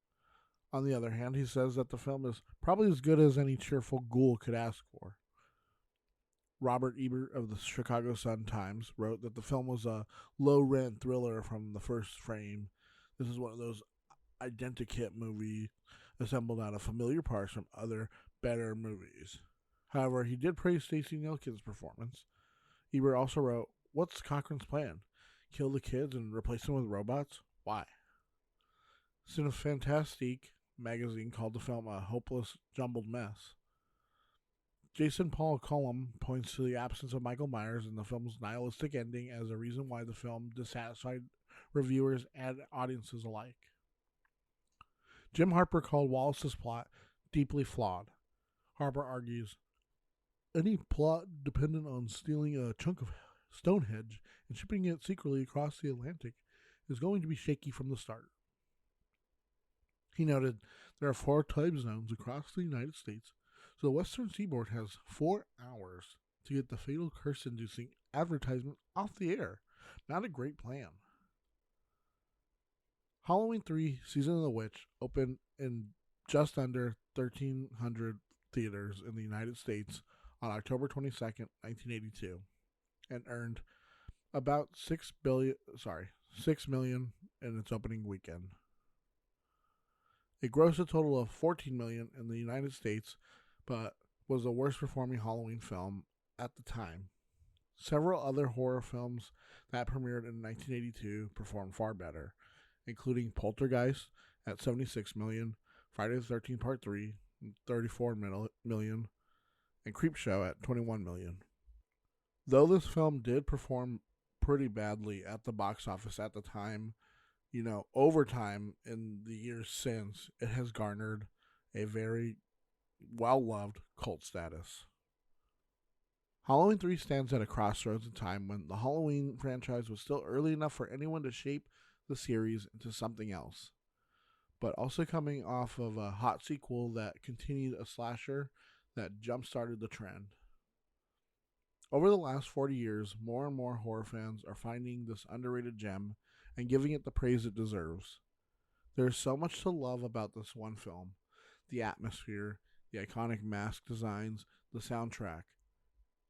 On the other hand, he says that the film is probably as good as any cheerful ghoul could ask for. Robert Ebert of the Chicago Sun-Times wrote that the film was a low-rent thriller from the first frame. This is one of those identikit movies assembled out of familiar parts from other better movies. However, he did praise Stacey Nielkin's performance. Ebert also wrote, "What's Cochran's plan? Kill the kids and replace them with robots? Why?" Cinefantastique magazine called the film a hopeless, jumbled mess. Jason Paul Cullum points to the absence of Michael Myers in the film's nihilistic ending as a reason why the film dissatisfied reviewers and audiences alike. Jim Harper called Wallace's plot deeply flawed. Harper argues, any plot dependent on stealing a chunk of Stonehenge and shipping it secretly across the Atlantic is going to be shaky from the start. He noted there are 4 time zones across the United States, so the Western Seaboard has 4 hours to get the fatal curse-inducing advertisement off the air. Not a great plan. Halloween 3, Season of the Witch, opened in just under 1,300 theaters in the United States on October 22nd, 1982, and earned about $6 million in its opening weekend. It grossed a total of $14 million in the United States, but was the worst performing Halloween film at the time. Several other horror films that premiered in 1982 performed far better, including Poltergeist at $76 million, Friday the 13th Part 3 $34 million, and Creepshow at $21 million. Though this film did perform pretty badly at the box office at the time, over time in the years since, it has garnered a very well-loved cult status. Halloween 3 stands at a crossroads in time when the Halloween franchise was still early enough for anyone to shape the series into something else. but also coming off of a hot sequel that continued a slasher that jump-started the trend. Over the last 40 years, more and more horror fans are finding this underrated gem and giving it the praise it deserves. There is so much to love about this one film. The atmosphere, the iconic mask designs, the soundtrack,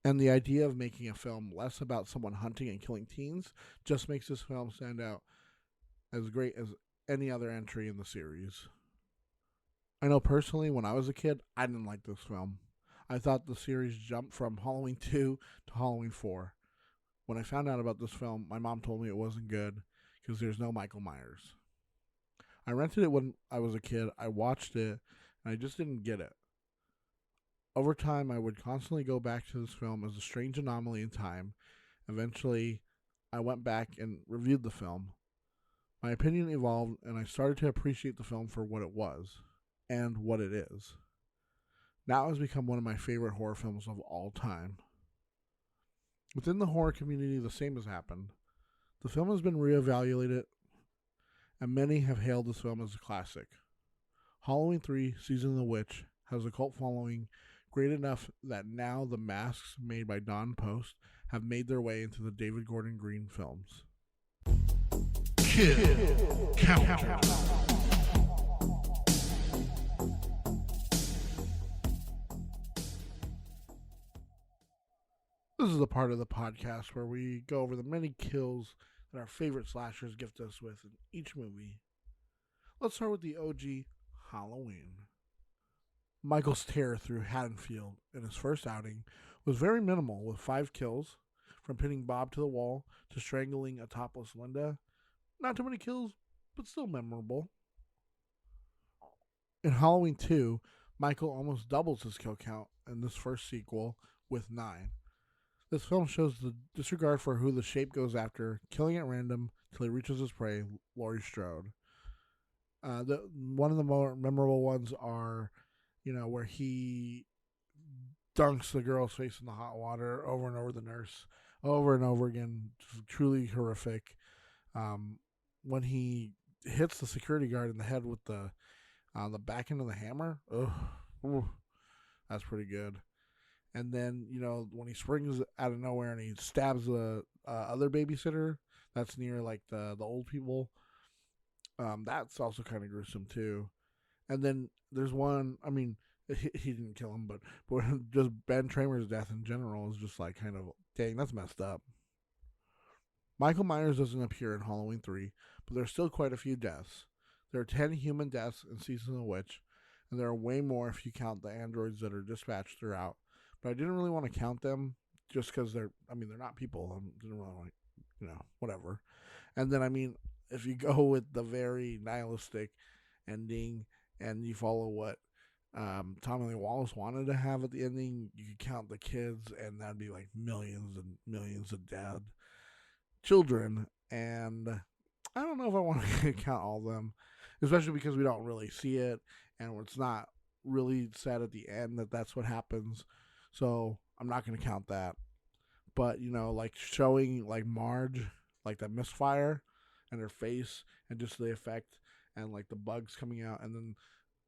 and the idea of making a film less about someone hunting and killing teens just makes this film stand out as great as any other entry in the series. I know personally, when I was a kid, I didn't like this film. I thought the series jumped from Halloween 2 to Halloween 4. When I found out about this film, my mom told me it wasn't good because there's no Michael Myers. I rented it when I was a kid, I watched it, and I just didn't get it. Over time, I would constantly go back to this film as a strange anomaly in time. Eventually, I went back and reviewed the film. My opinion evolved, and I started to appreciate the film for what it was, and what it is. Now it has become one of my favorite horror films of all time. Within the horror community, the same has happened. The film has been reevaluated, and many have hailed this film as a classic. Halloween 3, Season of the Witch, has a cult following great enough that now the masks made by Don Post have made their way into the David Gordon Green films. Kill Counter. This is the part of the podcast where we go over the many kills that our favorite slashers gift us with in each movie. Let's start with the OG Halloween. Michael's terror through Haddonfield in his first outing was very minimal, with 5 kills, from pinning Bob to the wall to strangling a topless Linda. Not too many kills, but still memorable. In Halloween 2, Michael almost doubles his kill count in this first sequel with 9. This film shows the disregard for who the shape goes after, killing at random till he reaches his prey, Laurie Strode. One of the more memorable ones are, where he dunks the girl's face in the hot water over and over the nurse, over and over again. Truly horrific. When he hits the security guard in the head with the back end of the hammer, that's pretty good. And then, when he springs out of nowhere and he stabs the other babysitter that's near, like, the old people, that's also kind of gruesome, too. And then there's one, he didn't kill him, but just Ben Tramer's death in general is just, like, kind of, dang, that's messed up. Michael Myers doesn't appear in Halloween 3, but there's still quite a few deaths. There are 10 human deaths in Season of the Witch, and there are way more if you count the androids that are dispatched throughout. But I didn't really want to count them just because they're not people. I didn't really want, whatever. And then, if you go with the very nihilistic ending and you follow what Tommy Lee Wallace wanted to have at the ending, you could count the kids, and that'd be like millions and millions of dead children. And I don't know if I want to count all of them, especially because we don't really see it, and it's not really said at the end that that's what happens. So I'm not going to count that. But, like showing like Marge, like that misfire and her face and just the effect and like the bugs coming out. And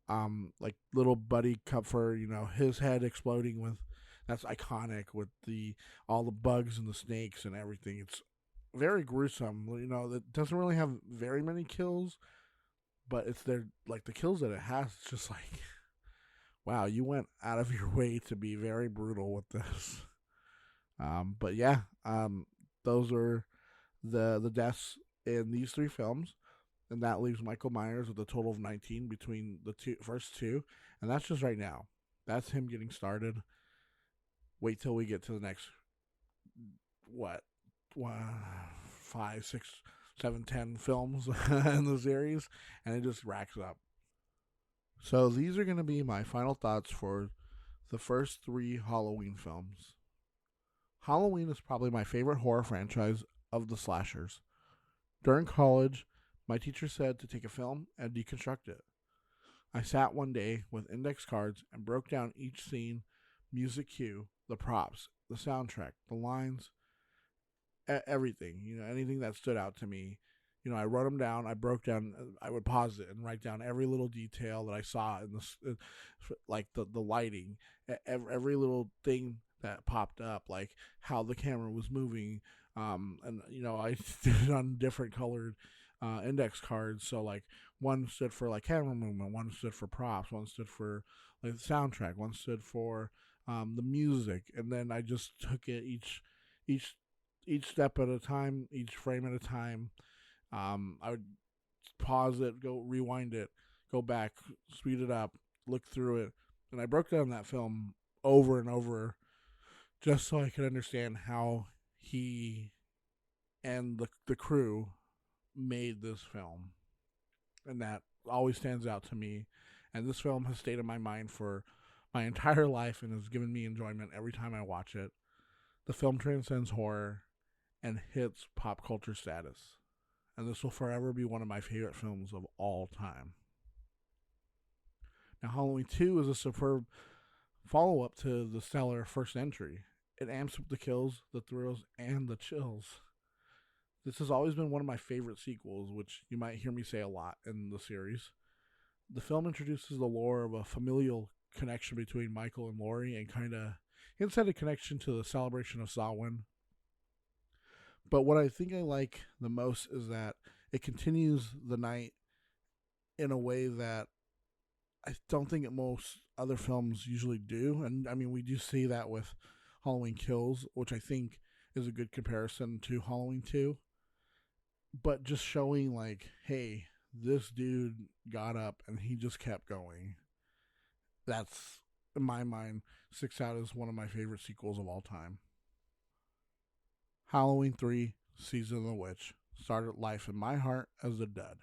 then like little Buddy Kupfer, his head exploding with, that's iconic with all the bugs and the snakes and everything. It's very gruesome. It doesn't really have very many kills, but it's the kills that it has. It's just like, wow, you went out of your way to be very brutal with this. But yeah, those are the deaths in these 3 films, and that leaves Michael Myers with a total of 19 between the first two, and that's just right now. That's him getting started. Wait till we get to the next, 5, 6, 7, 10 films in the series, and it just racks up. So these are going to be my final thoughts for the first 3 Halloween films. Halloween is probably my favorite horror franchise of the slashers. During college, my teacher said to take a film and deconstruct it. I sat one day with index cards and broke down each scene, music cue, the props, the soundtrack, the lines, everything. Anything that stood out to me I wrote them down. I would pause it and write down every little detail that I saw in this, like the lighting, every little thing that popped up, like how the camera was moving. And I did it on different colored index cards. So like one stood for like camera movement, one stood for props, one stood for like the soundtrack, one stood for the music, and then I just took it each step at a time, each frame at a time. I would pause it, go rewind it, go back, speed it up, look through it, and I broke down that film over and over just so I could understand how he and the crew made this film. And that always stands out to me. And this film has stayed in my mind for my entire life and has given me enjoyment every time I watch it. The film transcends horror and hits pop culture status. And this will forever be one of my favorite films of all time. Now, Halloween 2 is a superb follow-up to the stellar first entry. It amps up the kills, the thrills, and the chills. This has always been one of my favorite sequels, which you might hear me say a lot in the series. The film introduces the lore of a familial connection between Michael and Laurie and kind of hints at a connection to the celebration of Samhain. But what I think I like the most is that it continues the night in a way that I don't think most other films usually do. And I mean, we do see that with Halloween Kills, which I think is a good comparison to Halloween 2. But just showing like, hey, this dude got up and he just kept going. That's, in my mind, sticks out as one of my favorite sequels of all time. Halloween 3, Season of the Witch, started life in my heart as a dud,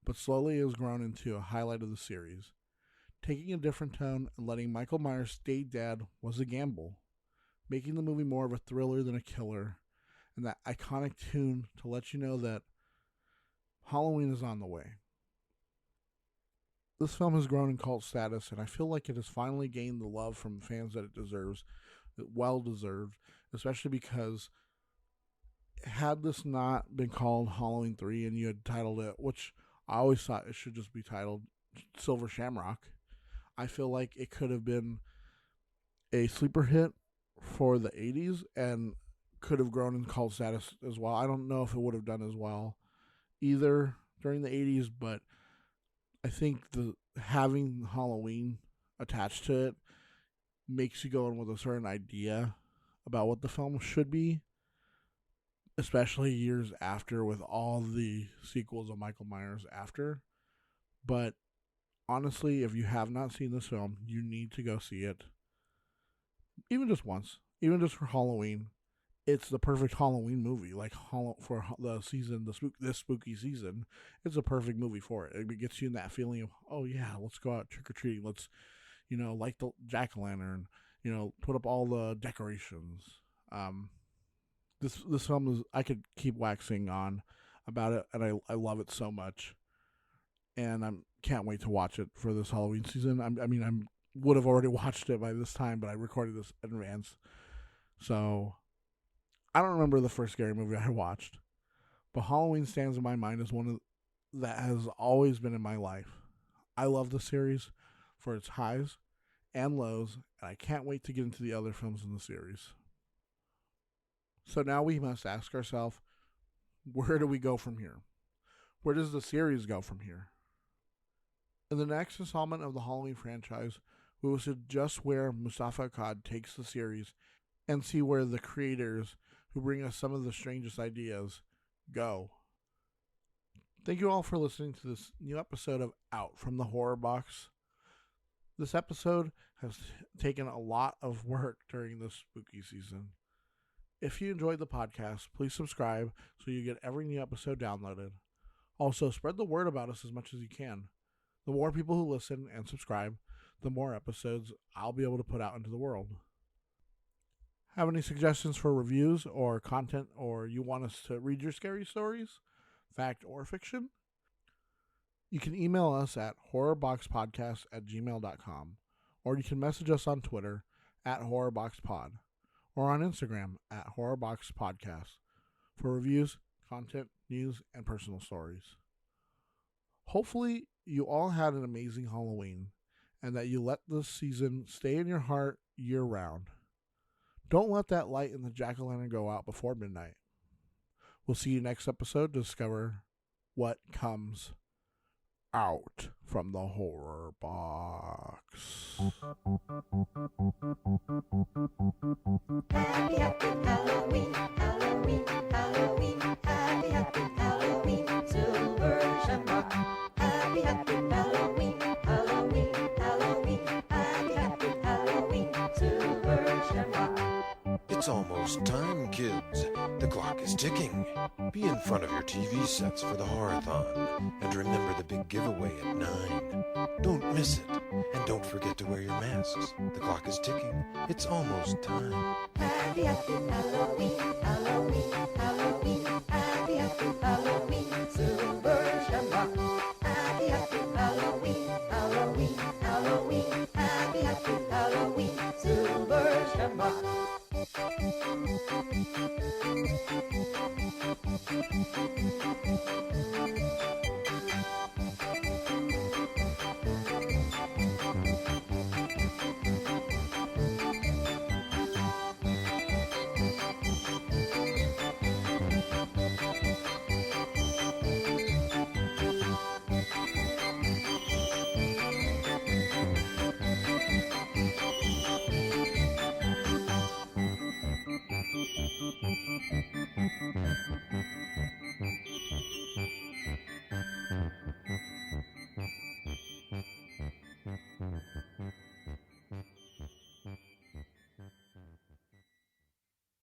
but slowly has grown into a highlight of the series. Taking a different tone and letting Michael Myers stay dead was a gamble, making the movie more of a thriller than a killer, and that iconic tune to let you know that Halloween is on the way. This film has grown in cult status, and I feel like it has finally gained the love from fans that it deserves, well deserved, especially because had this not been called Halloween 3 and you had titled it, which I always thought it should just be titled Silver Shamrock, I feel like it could have been a sleeper hit for the 80s and could have grown in cult status as well. I don't know if it would have done as well either during the 80s, but I think having Halloween attached to it makes you go in with a certain idea about what the film should be, especially years after with all the sequels of Michael Myers after. But honestly, if you have not seen this film, you need to go see it. Even just once, even just for Halloween. It's the perfect Halloween movie. Like for the season, this spooky season, it's a perfect movie for it. It gets you in that feeling of, oh yeah, let's go out trick or treating. Let's, light the jack-o'-lantern. Put up all the decorations. This film is, I could keep waxing on about it, and I love it so much, and I can't wait to watch it for this Halloween season. I would have already watched it by this time, but I recorded this in advance, so I don't remember the first scary movie I watched, but Halloween stands in my mind as one that has always been in my life. I love the series for its highs and lows, and I can't wait to get into the other films in the series. So now we must ask ourselves, where do we go from here? Where does the series go from here? In the next installment of the Halloween franchise, we will see just where Mustafa Akkad takes the series and see where the creators who bring us some of the strangest ideas go. Thank you all for listening to this new episode of Out from the Horror Box. This episode has taken a lot of work during this spooky season. If you enjoyed the podcast, please subscribe so you get every new episode downloaded. Also, spread the word about us as much as you can. The more people who listen and subscribe, the more episodes I'll be able to put out into the world. Have any suggestions for reviews or content, or you want us to read your scary stories, fact or fiction? You can email us at horrorboxpodcast@gmail.com, or you can message us on Twitter @horrorboxpod, or on Instagram @horrorboxpodcast for reviews, content, news, and personal stories. Hopefully, you all had an amazing Halloween and that you let this season stay in your heart year-round. Don't let that light in the jack-o'-lantern go out before midnight. We'll see you next episode to discover what comes out from the horror box. Happy, happy Halloween, Halloween, Halloween. Happy, happy Halloween, silver shamrock. Happy, happy Halloween, Halloween, Halloween. Happy, happy Halloween, silver shamrock. It's almost time, kids. The clock is ticking. Be in front of your TV sets for the Horror-thon. And remember the big giveaway at 9. Don't miss it. And don't forget to wear your masks. The clock is ticking. It's almost time. Happy, happy Halloween, Halloween.